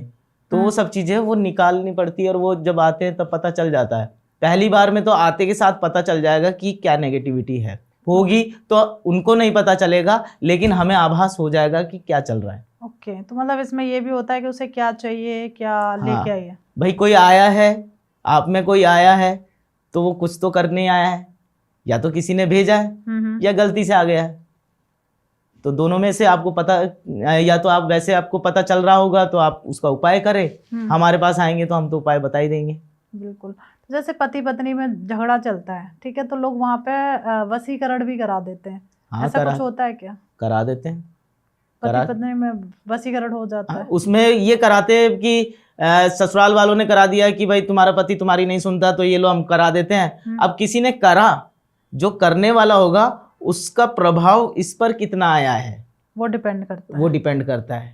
तो वो सब चीज़ें वो निकालनी पड़ती है। और वो जब आते हैं तब पता चल जाता है। पहली बार में तो आते के साथ पता चल जाएगा कि क्या नेगेटिविटी है, होगी तो उनको नहीं पता चलेगा, लेकिन हमें आभास हो जाएगा कि क्या चल रहा है। ओके, तो मतलब इसमें ये भी होता है कि उसे क्या चाहिए, क्या लेके आइए। भाई कोई आया है, आप में कोई आया है तो वो कुछ तो करने आया है, या तो किसी ने भेजा है या गलती से आ गया है। तो दोनों में से आपको पता, या तो आप वैसे आपको पता चल रहा होगा तो आप उसका उपाय करें, हमारे पास आएंगे तो हम तो उपाय बता ही देंगे। बिल्कुल। तो जैसे पति पत्नी में झगड़ा चलता है, ठीक है, तो लोग वहाँ पे वशीकरण भी करा देते हैं। हाँ, ऐसा कुछ होता है क्या? करा देते हैं, पति पत्नी में वशीकरण हो जाता है। उसमें ये कराते हैं कि ससुराल वालों ने करा दिया कि भाई तुम्हारा पति तुम्हारी नहीं सुनता, तो ये लो हम करा देते हैं। अब किसी ने करा, जो करने वाला होगा उसका प्रभाव इस पर कितना आया है वो डिपेंड करता है,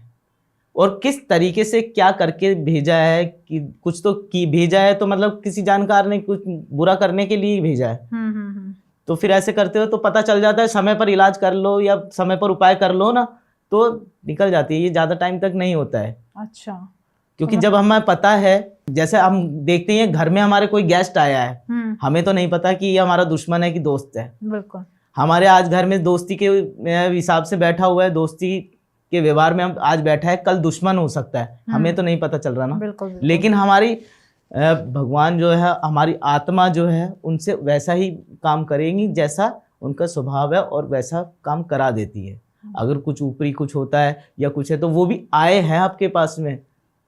और किस तरीके से क्या करके भेजा है, कि कुछ तो की भेजा है, तो मतलब किसी जानकार ने कुछ बुरा करने के लिए ही भेजा है। तो फिर ऐसे करते हो तो पता चल जाता है। समय पर इलाज कर लो या समय पर उपाय कर लो ना, तो निकल जाती है। ये ज्यादा टाइम तक नहीं होता है। अच्छा। क्योंकि जब हमें पता है, जैसे हम देखते हैं घर में हमारे कोई गेस्ट आया है, हमें तो नहीं पता कि ये हमारा दुश्मन है कि दोस्त है। बिल्कुल। हमारे आज घर में दोस्ती के हिसाब से बैठा हुआ है, दोस्ती के व्यवहार में हम आज बैठा है, कल दुश्मन हो सकता है, हमें तो नहीं पता चल रहा ना। बिल्कुल। लेकिन हमारी भगवान जो है, हमारी आत्मा जो है, उनसे वैसा ही काम करेंगी जैसा उनका स्वभाव है, और वैसा काम करा देती है। अगर कुछ ऊपरी कुछ होता है या कुछ है, तो वो भी आए हैं आपके पास में,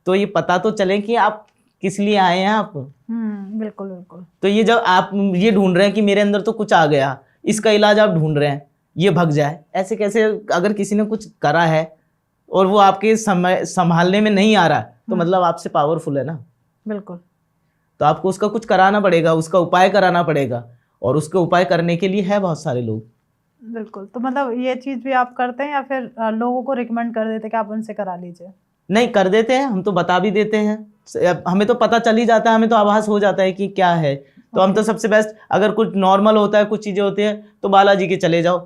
तो ये पता तो चले कि आप किस लिए आए हैं आप। बिल्कुल बिल्कुल। तो ये जब आप ये ढूंढ रहे हैं कि मेरे अंदर तो कुछ आ गया, इसका इलाज आप ढूंढ रहे हैं, ये भग जाए, ऐसे कैसे? अगर किसी ने कुछ करा है और वो आपके समय संभालने में नहीं आ रहा, तो मतलब आपसे पावरफुल है ना। बिल्कुल। तो आपको उसका कुछ कराना पड़ेगा, उसका उपाय कराना पड़ेगा, और उसके उपाय करने के लिए है बहुत सारे लोग। बिल्कुल। तो मतलब ये चीज भी आप करते हैं या फिर लोगों को रिकमेंड कर देते हैं कि आप उनसे करा लीजिए? नहीं, कर देते हैं, हम तो बता भी देते हैं। हमें तो पता चल ही जाता है, हमें तो आभास हो जाता है कि क्या है। तो हम तो सबसे बेस्ट, अगर कुछ नॉर्मल होता है, कुछ चीजें होती है, तो बालाजी के चले जाओ,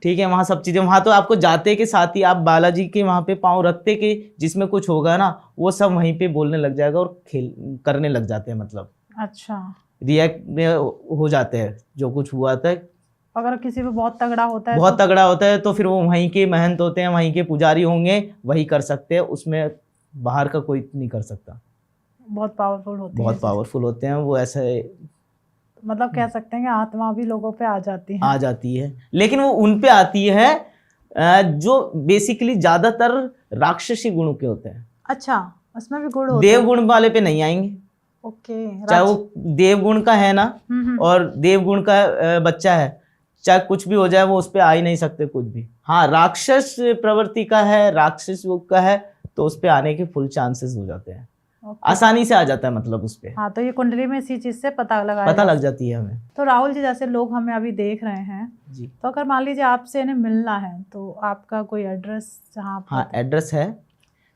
ठीक है, वहाँ सब चीजें, वहाँ तो आपको जाते के साथ ही आप बालाजी के वहाँ पे पाँव रखते के जिसमें कुछ होगा ना, वो सब वहीं पे बोलने लग जाएगा और खेल करने लग जाते हैं, मतलब अच्छा, रिएक्ट हो जाते हैं जो कुछ हुआ था। अगर किसी पे बहुत तगड़ा होता है, बहुत तगड़ा होता है, तो फिर वो वहीं के महंत होते हैं, वहीं के पुजारी होंगे, वही कर सकते हैं, उसमें बाहर का कोई नहीं कर सकता। बहुत पावरफुल होते हैं, बहुत पावरफुल होते हैं वो। ऐसे मतलब कह सकते हैं कि आत्मा भी लोगों पे आ जाती है, लेकिन वो उन पे आती है जो बेसिकली ज्यादातर राक्षसी गुणों के होते हैं। अच्छा, उसमें भी गुण होते हैं? देव गुण वाले पे नहीं आएंगे। ओके। चाहे वो देव गुण का है ना, और देव गुण का बच्चा है, चाहे कुछ भी हो जाए, वो उस पे आ ही नहीं सकते कुछ भी। हाँ, राक्षस प्रवृत्ति का है, राक्षस योग का है, तो उस पे आने के फुल चांसेस हो जाते हैं। आसानी से आ जाता है, मतलब उस पे। हाँ, तो ये कुंडली में इसी चीज से पता लग जाती है हमें। तो राहुल जी, जैसे लोग हमें अभी देख रहे हैं जी, तो अगर मान लीजिए आपसे इन्हें मिलना है, तो आपका कोई एड्रेस जहाँ? हाँ, एड्रेस है,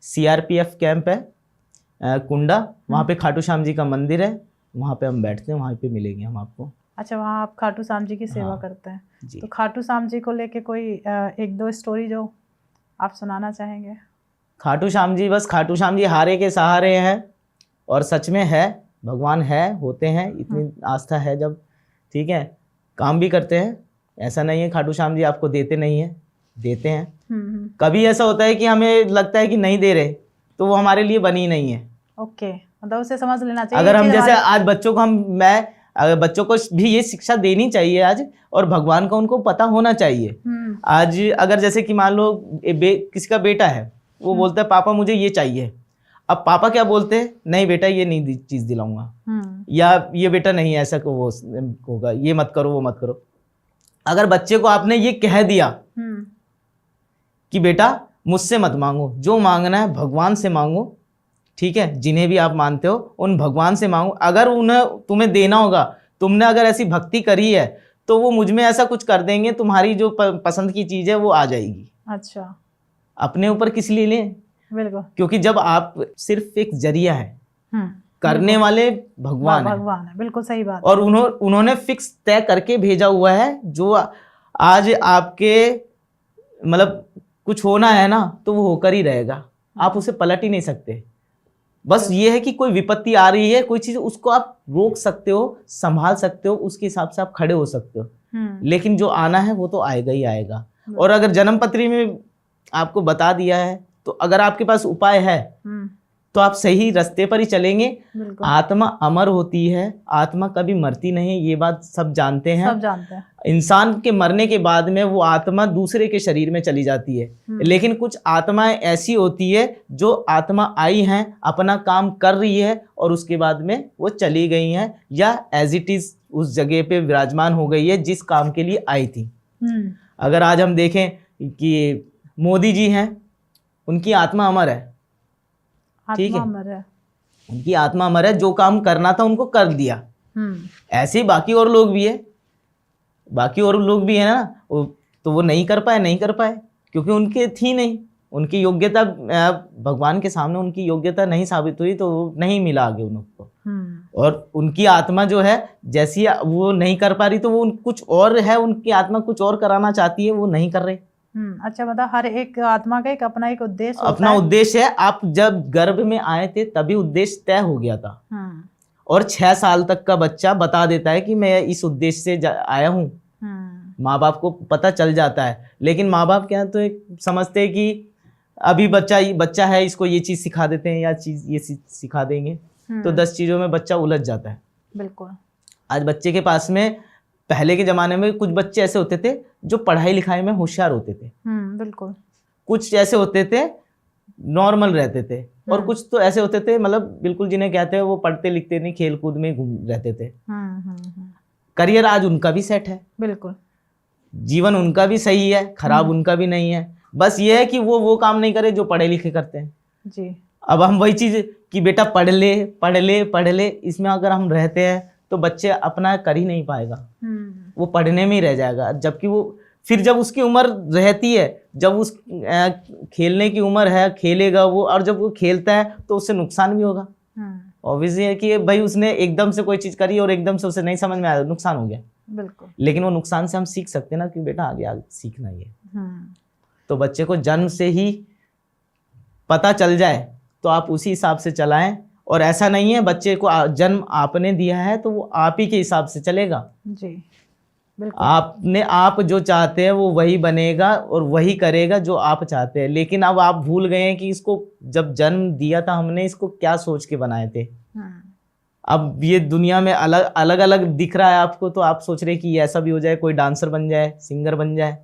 CRPF कैंप है कुंडा, वहाँ पे खाटू श्याम जी का मंदिर है, वहाँ पे हम बैठते हैं, वहाँ पे मिलेंगे हम आपको। अच्छा, वहाँ आप खाटू श्याम जी की सेवा करते हैं जी। तो खाटू श्याम जी को लेके कोई एक दो स्टोरी जो आप सुनाना चाहेंगे? खाटू श्याम जी, बस खाटू श्याम जी हारे के सहारे हैं, और सच में है, भगवान है, होते हैं, इतनी आस्था है जब, ठीक है, काम भी करते हैं। ऐसा नहीं है खाटू श्याम जी आपको देते नहीं है, देते हैं। कभी ऐसा होता है कि हमें लगता है कि नहीं दे रहे, तो वो हमारे लिए बनी नहीं है। ओके, मतलब उसे समझ लेना चाहिए। अगर ये हम चीज़ जैसे हमारी- आज बच्चों को अगर बच्चों को भी ये शिक्षा देनी चाहिए आज, और भगवान का उनको पता होना चाहिए। आज अगर जैसे कि मान लो किसी का बेटा है, वो बोलता है पापा मुझे ये चाहिए। अब पापा क्या बोलते हैं, नहीं बेटा ये नहीं चीज दिलाऊंगा, या ये बेटा नहीं ऐसा को वो होगा, ये मत करो वो मत करो। अगर बच्चे को आपने ये कह दिया कि बेटा मुझसे मत मांगो, जो मांगना है भगवान से मांगो, ठीक है, जिन्हें भी आप मानते हो उन भगवान से मांगो, अगर उन्हें तुम्हें देना होगा, तुमने अगर ऐसी भक्ति करी है तो वो मुझ में ऐसा कुछ कर देंगे, तुम्हारी जो पसंद की चीज है वो आ जाएगी। अच्छा, अपने ऊपर किस लिए लें? बिल्कुल, क्योंकि जब आप सिर्फ एक जरिया है, करने बिल्कुल। वाले भगवान है। भगवान है, बिल्कुल सही बात। और उन्होंने फिक्स तय करके भेजा हुआ है, जो आज आपके मतलब कुछ होना है ना तो वो होकर ही रहेगा, आप उसे पलट ही नहीं सकते। बस ये है कि कोई विपत्ति आ रही है, कोई चीज, उसको आप रोक सकते हो, संभाल सकते हो, उसके हिसाब से आप खड़े हो सकते हो, लेकिन जो आना है वो तो आएगा ही आएगा। और अगर जन्म पत्री में आपको बता दिया है, तो अगर आपके पास उपाय है तो आप सही रास्ते पर ही चलेंगे। आत्मा अमर होती है, आत्मा कभी मरती नहीं, ये बात सब जानते हैं। सब जानते हैं। इंसान के मरने के बाद में वो आत्मा दूसरे के शरीर में चली जाती है, लेकिन कुछ आत्माएं ऐसी होती है जो आत्मा आई हैं, अपना काम कर रही है और उसके बाद में वो चली गई हैं, या एज इट इज उस जगह पे विराजमान हो गई है जिस काम के लिए आई थी। अगर आज हम देखें कि मोदी जी हैं, उनकी आत्मा अमर है, ठीक है, उनकी आत्मा अमर है, जो काम करना था उनको कर दिया। ऐसे ही बाकी और लोग भी है, बाकी और लोग भी है ना, तो वो नहीं कर पाए क्योंकि उनके थी नहीं, उनकी योग्यता भगवान के सामने उनकी योग्यता नहीं साबित हुई, तो वो नहीं मिला आगे उनको। और उनकी आत्मा जो है, जैसी वो नहीं कर पा रही, तो वो कुछ और है, उनकी आत्मा कुछ और कराना चाहती है, वो नहीं कर रहे। अच्छा, मतलब हर एक आत्मा का एक अपना एक उद्देश्य होता अपना है। उद्देश्य है। आप जब गर्भ में आए थे तभी उद्देश्य तय हो गया था, और 6 साल तक का बच्चा बता देता है कि मैं इस उद्देश्य से आया हूँ। माँ बाप को पता चल जाता है, लेकिन माँ बाप क्या तो एक समझते हैं कि अभी बच्चा है, इसको ये चीज सिखा देते हैं, या चीज ये सिखा देंगे, तो 10 चीजों में बच्चा उलझ जाता है। बिल्कुल। आज बच्चे के पास में, पहले के जमाने में कुछ बच्चे ऐसे होते थे जो पढ़ाई लिखाई में होशियार होते थे, बिल्कुल। कुछ ऐसे होते थे नॉर्मल रहते थे, और कुछ तो ऐसे होते थे मतलब बिल्कुल जिन्हें कहते हैं वो पढ़ते लिखते नहीं, खेल कूद में घूम रहते थे। करियर आज उनका भी सेट है, बिल्कुल, जीवन उनका भी सही है, खराब उनका भी नहीं है। बस ये है कि वो काम नहीं करे जो पढ़े लिखे करते हैं जी। अब हम वही चीज कि बेटा पढ़ ले, इसमें अगर हम रहते हैं तो बच्चे अपना कर ही नहीं पाएगा, वो पढ़ने में ही रह जाएगा। जबकि वो फिर जब उसकी उम्र रहती है, जब उस खेलने की उम्र है, खेलेगा वो, और जब वो खेलता है तो उससे नुकसान भी होगा। ऑब्वियसली है कि भाई उसने एकदम से कोई चीज करी और एकदम से उसे नहीं समझ में आया, नुकसान हो गया। बिल्कुल। लेकिन वो नुकसान से हम सीख सकते हैं ना कि बेटा आगे सीखना ही है। तो बच्चे को जन्म से ही पता चल जाए तो आप उसी हिसाब से चलाएं, और ऐसा नहीं है बच्चे को जन्म आपने दिया है तो वो आप ही के हिसाब से चलेगा जी। बिल्कुल। आप जो चाहते हैं वो वही बनेगा और वही करेगा जो आप चाहते हैं। लेकिन अब आप भूल गए हैं कि इसको जब जन्म दिया था हमने इसको क्या सोच के बनाए थे। अब ये दुनिया में अलग अलग दिख रहा है आपको, तो आप सोच रहे कि ऐसा भी हो जाए, कोई डांसर बन जाए, सिंगर बन जाए,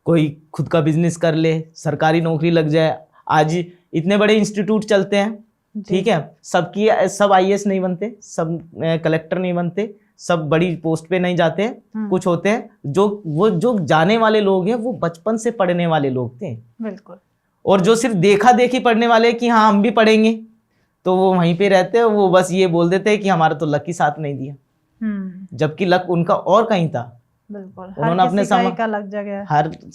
कोई खुद का बिजनेस कर ले, सरकारी नौकरी लग जाए। आज इतने बड़े इंस्टीट्यूट चलते हैं, ठीक है, सब आईएएस नहीं बनते, सब कलेक्टर नहीं बनते, सब बड़ी पोस्ट पे नहीं जाते। कुछ होते हैं जो जाने वाले लोग हैं वो बचपन से पढ़ने वाले लोग थे। बिल्कुल। और जो सिर्फ देखा देखी पढ़ने वाले कि हाँ हम भी पढ़ेंगे, तो वो वहीं पे रहते हैं, वो बस ये बोल देते हैं कि हमारा तो लक ही साथ नहीं दिया, जबकि लक उनका और कहीं था। बिल्कुल। उन्होंने अपने का अलग जगह है।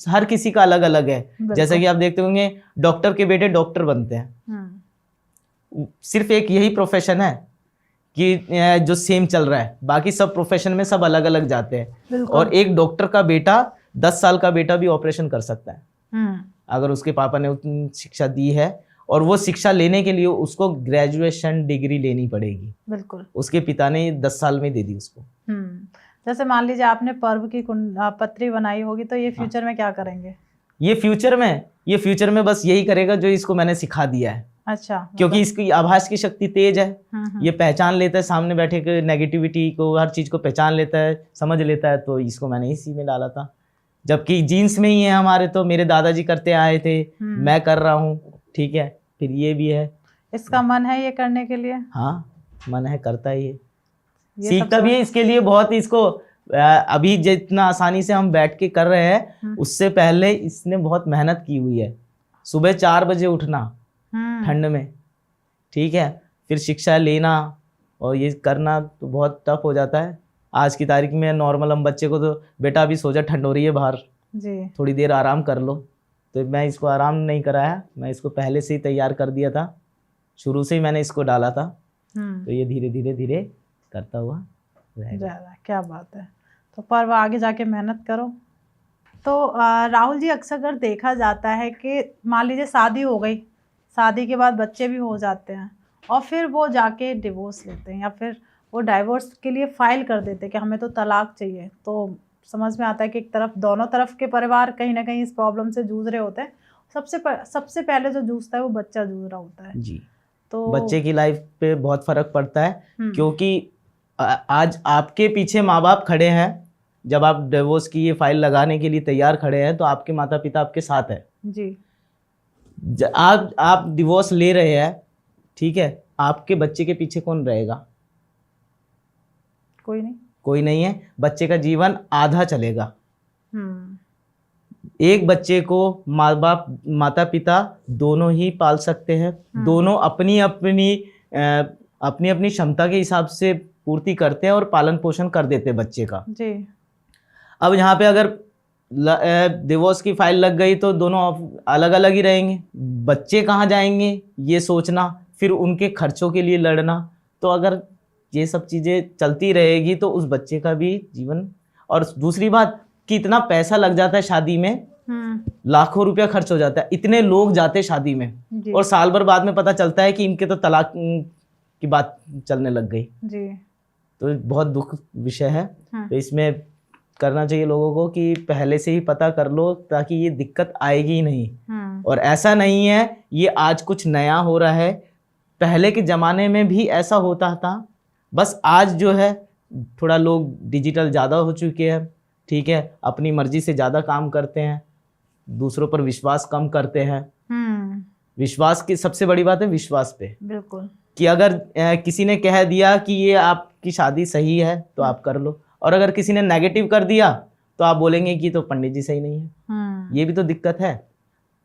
हर किसी का अलग अलग है। जैसे कि आप देखते होंगे डॉक्टर के बेटे डॉक्टर बनते हैं, सिर्फ एक यही प्रोफेशन है कि जो सेम चल रहा है, बाकी सब प्रोफेशन में सब अलग अलग जाते हैं। और एक डॉक्टर का बेटा 10 साल का बेटा भी ऑपरेशन कर सकता है अगर उसके पापा ने उतनी शिक्षा दी है, और वो शिक्षा लेने के लिए उसको ग्रेजुएशन डिग्री लेनी पड़ेगी। बिल्कुल। उसके पिता ने 10 साल में दे दी उसको। जैसे मान लीजिए आपने पर्व की पत्री बनाई होगी, तो ये फ्यूचर में क्या करेंगे? ये फ्यूचर में ये फ्यूचर में बस यही करेगा जो इसको मैंने सिखा दिया है। अच्छा, क्योंकि इसकी आभास की शक्ति तेज है, हम्म। ये पहचान लेता है सामने बैठे के नेगेटिविटी को, हर चीज को पहचान लेता है, समझ लेता है। तो इसको मैंने इसी में डाला था, जबकि जीन्स में ही है हमारे, तो मेरे दादाजी करते आए थे, मैं कर रहा हूँ, ठीक है, फिर ये भी है। इसका मन है ये करने के लिए? हाँ, मन है, करता ही है, ये सीखता भी है। इसके लिए बहुत इसको अभी जितना आसानी से हम बैठ के कर रहे हैं, उससे पहले इसने बहुत मेहनत की हुई है। सुबह 4 बजे उठना ठंड में, ठीक है, फिर शिक्षा लेना और ये करना तो बहुत टफ हो जाता है। आज की तारीख में नॉर्मल हम बच्चे को तो बेटा अभी सो जा, ठंड हो रही है बाहर जी, थोड़ी देर आराम कर लो, तो मैं इसको आराम नहीं कराया, मैं इसको पहले से ही तैयार कर दिया था, शुरू से ही मैंने इसको डाला था। तो ये धीरे धीरे धीरे करता हुआ ज़्यादा, क्या बात है। तो पर आगे जाके मेहनत करो। तो राहुल जी, अक्सर देखा जाता है कि मान लीजिए शादी हो गई, शादी के बाद बच्चे भी हो जाते हैं और फिर वो जाके डिवोर्स लेते हैं या फिर वो डाइवोर्स के लिए फाइल कर देते हैं कि हमें तो तलाक चाहिए। तो समझ में आता है कि एक तरफ, दोनों तरफ के परिवार कहीं ना कहीं इस प्रॉब्लम से जूझ रहे होते हैं। सबसे पहले जो जूझता है वो बच्चा जूझ रहा होता है जी। तो बच्चे की लाइफ पे बहुत फर्क पड़ता है, क्योंकि आज आपके पीछे माँ बाप खड़े हैं, जब आप डिवोर्स की ये फाइल लगाने के लिए तैयार खड़े हैं तो आपके माता पिता आपके साथ है जी। आप डिवोर्स ले रहे हैं, ठीक है, आपके बच्चे के पीछे कौन रहेगा? कोई नहीं है। बच्चे का जीवन आधा चलेगा। एक बच्चे को माँ बाप, माता पिता दोनों ही पाल सकते हैं, दोनों अपनी अपनी क्षमता के हिसाब से पूर्ति करते हैं और पालन पोषण कर देते हैं बच्चे का जी। अब यहाँ पे अगर डिवोर्स की फाइल लग गई तो दोनों अलग अलग ही रहेंगे, बच्चे कहाँ जाएंगे ये सोचना, फिर उनके खर्चों के लिए लड़ना। तो अगर ये सब चीज़ें चलती रहेगी तो उस बच्चे का भी जीवन, और दूसरी बात कि इतना पैसा लग जाता है शादी में, लाखों रुपया खर्च हो जाता है, इतने लोग जाते हैं शादी में और साल भर बाद में पता चलता है कि इनके तो तलाक की बात चलने लग गई जी। तो बहुत दुख विषय है। तो इसमें करना चाहिए लोगों को कि पहले से ही पता कर लो ताकि ये दिक्कत आएगी ही नहीं। और ऐसा नहीं है ये आज कुछ नया हो रहा है, पहले के ज़माने में भी ऐसा होता था, बस आज जो है थोड़ा लोग डिजिटल ज़्यादा हो चुके हैं, ठीक है, अपनी मर्जी से ज़्यादा काम करते हैं, दूसरों पर विश्वास कम करते हैं। विश्वास की सबसे बड़ी बात है विश्वास पे, बिल्कुल, कि अगर किसी ने कह दिया कि ये आपकी शादी सही है तो आप कर लो, और अगर किसी ने नेगेटिव कर दिया तो आप बोलेंगे कि तो पंडित जी सही नहीं है। ये भी तो दिक्कत है,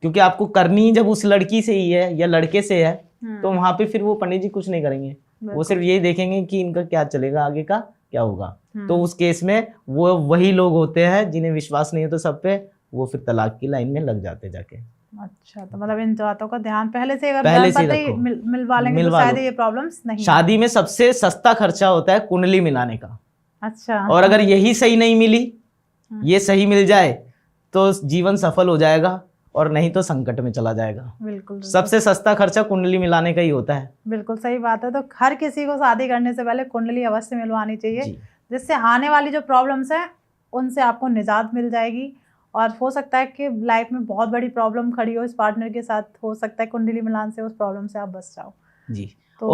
क्योंकि आपको करनी जब उस लड़की से ही है या लड़के से है तो वहां पे फिर वो पंडित जी कुछ नहीं करेंगे, वो सिर्फ यही देखेंगे कि इनका क्या चलेगा, आगे का क्या होगा। तो उस केस में वो वही लोग होते हैं जिन्हें विश्वास नहीं होता सब पे, वो फिर तलाक की लाइन में लग जाते जाके। अच्छा, तो मतलब इन बातों का ध्यान पहले से अगर मिलवा लेंगे तो शायद ये प्रॉब्लम्स नहीं। शादी में सबसे सस्ता खर्चा होता है कुंडली मिलाने का। अच्छा। और अगर यही सही नहीं मिली, ये सही मिल जाए तो जीवन सफल हो जाएगा, और नहीं तो संकट में चला जाएगा। बिल्कुल। सबसे सस्ता खर्चा कुंडली मिलाने का ही होता है। बिल्कुल सही बात है। तो हर किसी को शादी करने से पहले कुंडली अवश्य मिलवानी चाहिए, जिससे आने वाली जो प्रॉब्लम्स हैं उनसे आपको निजात मिल जाएगी। और हो सकता है कि लाइफ में बहुत बड़ी प्रॉब्लम खड़ी हो इस पार्टनर के साथ, हो सकता है कुंडली मिलान से उस प्रॉब्लम से आप बच जाओ जी। तो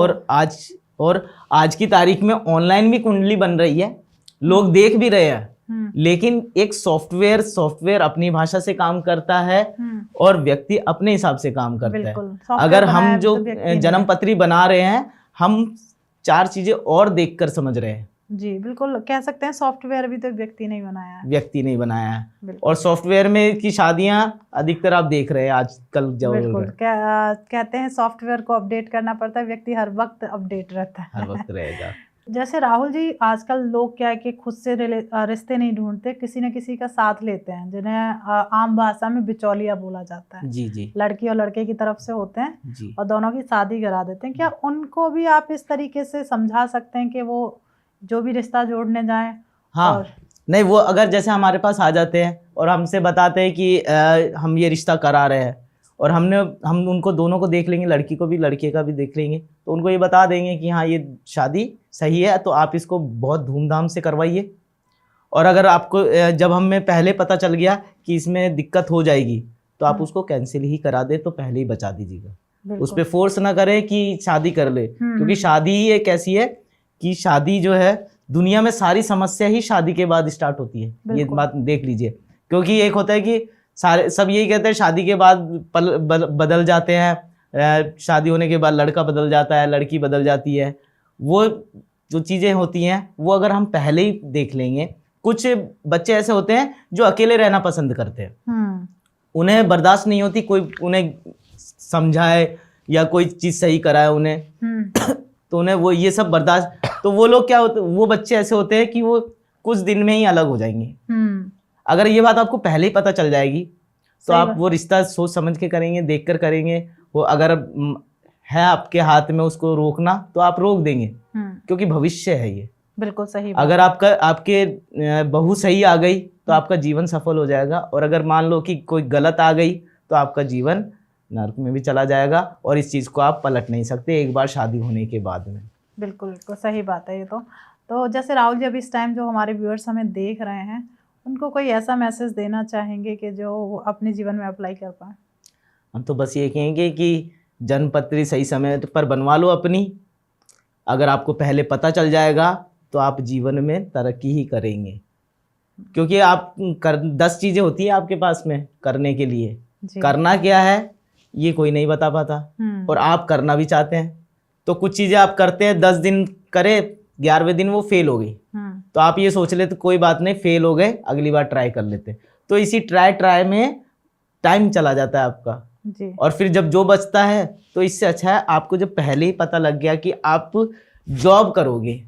और आज की तारीख में ऑनलाइन भी कुंडली बन रही है, लोग देख भी रहे हैं, लेकिन एक सॉफ्टवेयर अपनी भाषा से काम करता है और व्यक्ति अपने हिसाब से काम करता है। अगर हम जो जन्म पत्री बना रहे हैं, हम 4 चीजें और देखकर समझ रहे हैं जी। बिल्कुल, कह सकते हैं सॉफ्टवेयर भी तो व्यक्ति नहीं बनाया है, और सॉफ्टवेयर में की शादियां अधिकतर आप देख रहे हैं आजकल। बिल्कुल, कहते हैं सॉफ्टवेयर को अपडेट करना पड़ता है, व्यक्ति हर वक्त अपडेट रहता है, हर वक्त रहेगा। जैसे राहुल जी, आजकल लोग क्या है कि खुद से रिश्ते नहीं ढूंढते, किसी न किसी का साथ लेते हैं, जिन्हें आम भाषा में बिचौलिया बोला जाता है जी जी। लड़की और लड़के की तरफ से होते हैं जी, और दोनों की शादी करा देते हैं। क्या उनको भी आप इस तरीके से समझा सकते हैं कि वो जो भी रिश्ता जोड़ने जाए? हाँ, और नहीं, वो अगर जैसे हमारे पास आ जाते हैं और हमसे बताते हैं कि हम ये रिश्ता करा रहे हैं, और हम उनको दोनों को देख लेंगे, लड़की को भी लड़के का भी देख लेंगे, तो उनको ये बता देंगे कि हाँ ये शादी सही है, तो आप इसको बहुत धूमधाम से करवाइए। और अगर आपको जब हमें पहले पता चल गया कि इसमें दिक्कत हो जाएगी, तो आप उसको कैंसिल ही करा दे तो पहले ही बचा दीजिएगा। बिल्कुल। उस पे फोर्स ना करें कि शादी कर ले, क्योंकि शादी ही एक ऐसी है कि शादी जो है दुनिया में सारी समस्या ही शादी के बाद स्टार्ट होती है। ये बिल्कुल। बात देख लीजिए, क्योंकि एक होता है कि सारे सब यही कहते हैं शादी के बाद बदल जाते हैं, शादी होने के बाद लड़का बदल जाता है, लड़की बदल जाती है। वो जो चीज़ें होती हैं वो अगर हम पहले ही देख लेंगे। कुछ बच्चे ऐसे होते हैं जो अकेले रहना पसंद करते हैं, उन्हें बर्दाश्त नहीं होती कोई उन्हें समझाए या कोई चीज़ सही कराए उन्हें तो उन्हें वो ये सब बर्दाश्त, तो वो लोग क्या होते, वो बच्चे ऐसे होते हैं कि वो कुछ दिन में ही अलग हो जाएंगे। अगर ये बात आपको पहले ही पता चल जाएगी तो आप वो रिश्ता सोच समझ के करेंगे, देख कर करेंगे। वो अगर है आपके हाथ में उसको रोकना तो आप रोक देंगे, क्योंकि भविष्य है ये। बिल्कुल सही बात। अगर आपके बहू सही आ गई तो आपका जीवन सफल हो जाएगा, और अगर मान लो कि कोई गलत आ गई तो आपका जीवन नर्क में भी चला जाएगा, और इस चीज़ को आप पलट नहीं सकते एक बार शादी होने के बाद में। बिल्कुल बिल्कुल सही बात है ये तो जैसे राहुल जी, अभी इस टाइम जो हमारे व्यूअर्स हमें देख रहे हैं, उनको कोई ऐसा मैसेज देना चाहेंगे कि जो वो अपने जीवन में अप्लाई कर पाए? हम तो बस ये कहेंगे कि जन्मपत्री सही समय पर बनवा लो अपनी। अगर आपको पहले पता चल जाएगा तो आप जीवन में तरक्की ही करेंगे, क्योंकि आप 10 चीज़ें होती हैं आपके पास में करने के लिए। करना क्या है ये कोई नहीं बता पाता, और आप करना भी चाहते हैं तो कुछ चीज़ें आप करते हैं, 10 दिन करे, 11वें दिन वो फेल हो गई, तो आप ये सोच लेते कोई बात नहीं, फेल हो गए, अगली बार ट्राई कर लेते। तो इसी ट्राई में टाइम चला जाता है आपका जी। और फिर जब जो बचता है तो इससे अच्छा है आपको जब पहले ही पता लग गया कि आप जॉब करोगे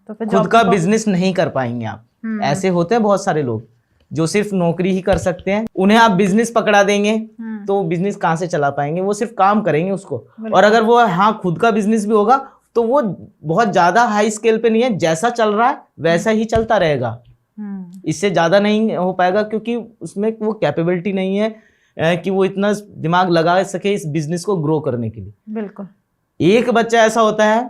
तो फिर खुद का बिजनेस नहीं कर पाएंगे आप। ऐसे होते हैं बहुत सारे लोग जो सिर्फ नौकरी ही कर सकते हैं, उन्हें आप बिजनेस पकड़ा देंगे तो बिजनेस कहाँ से चला पाएंगे, वो सिर्फ काम करेंगे उसको। और अगर वो खुद का बिजनेस भी होगा तो वो बहुत ज्यादा हाई स्केल पे नहीं है, जैसा चल रहा है वैसा ही चलता रहेगा, इससे ज्यादा नहीं हो पाएगा, क्योंकि उसमें वो कैपेबिलिटी नहीं है कि वो इतना दिमाग लगा सके इस बिजनेस को ग्रो करने के लिए। बिल्कुल। एक बच्चा ऐसा होता है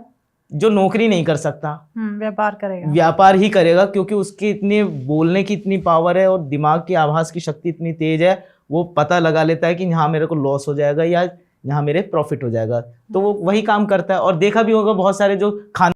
जो नौकरी नहीं कर सकता, व्यापार ही करेगा, क्योंकि उसकी इतनी बोलने की इतनी पावर है और दिमाग की आभास की शक्ति इतनी तेज है, वो पता लगा लेता है कि यहाँ मेरे को लॉस हो जाएगा या यहाँ मेरे प्रॉफिट हो जाएगा, तो वो वही काम करता है। और देखा भी होगा बहुत सारे जो खाना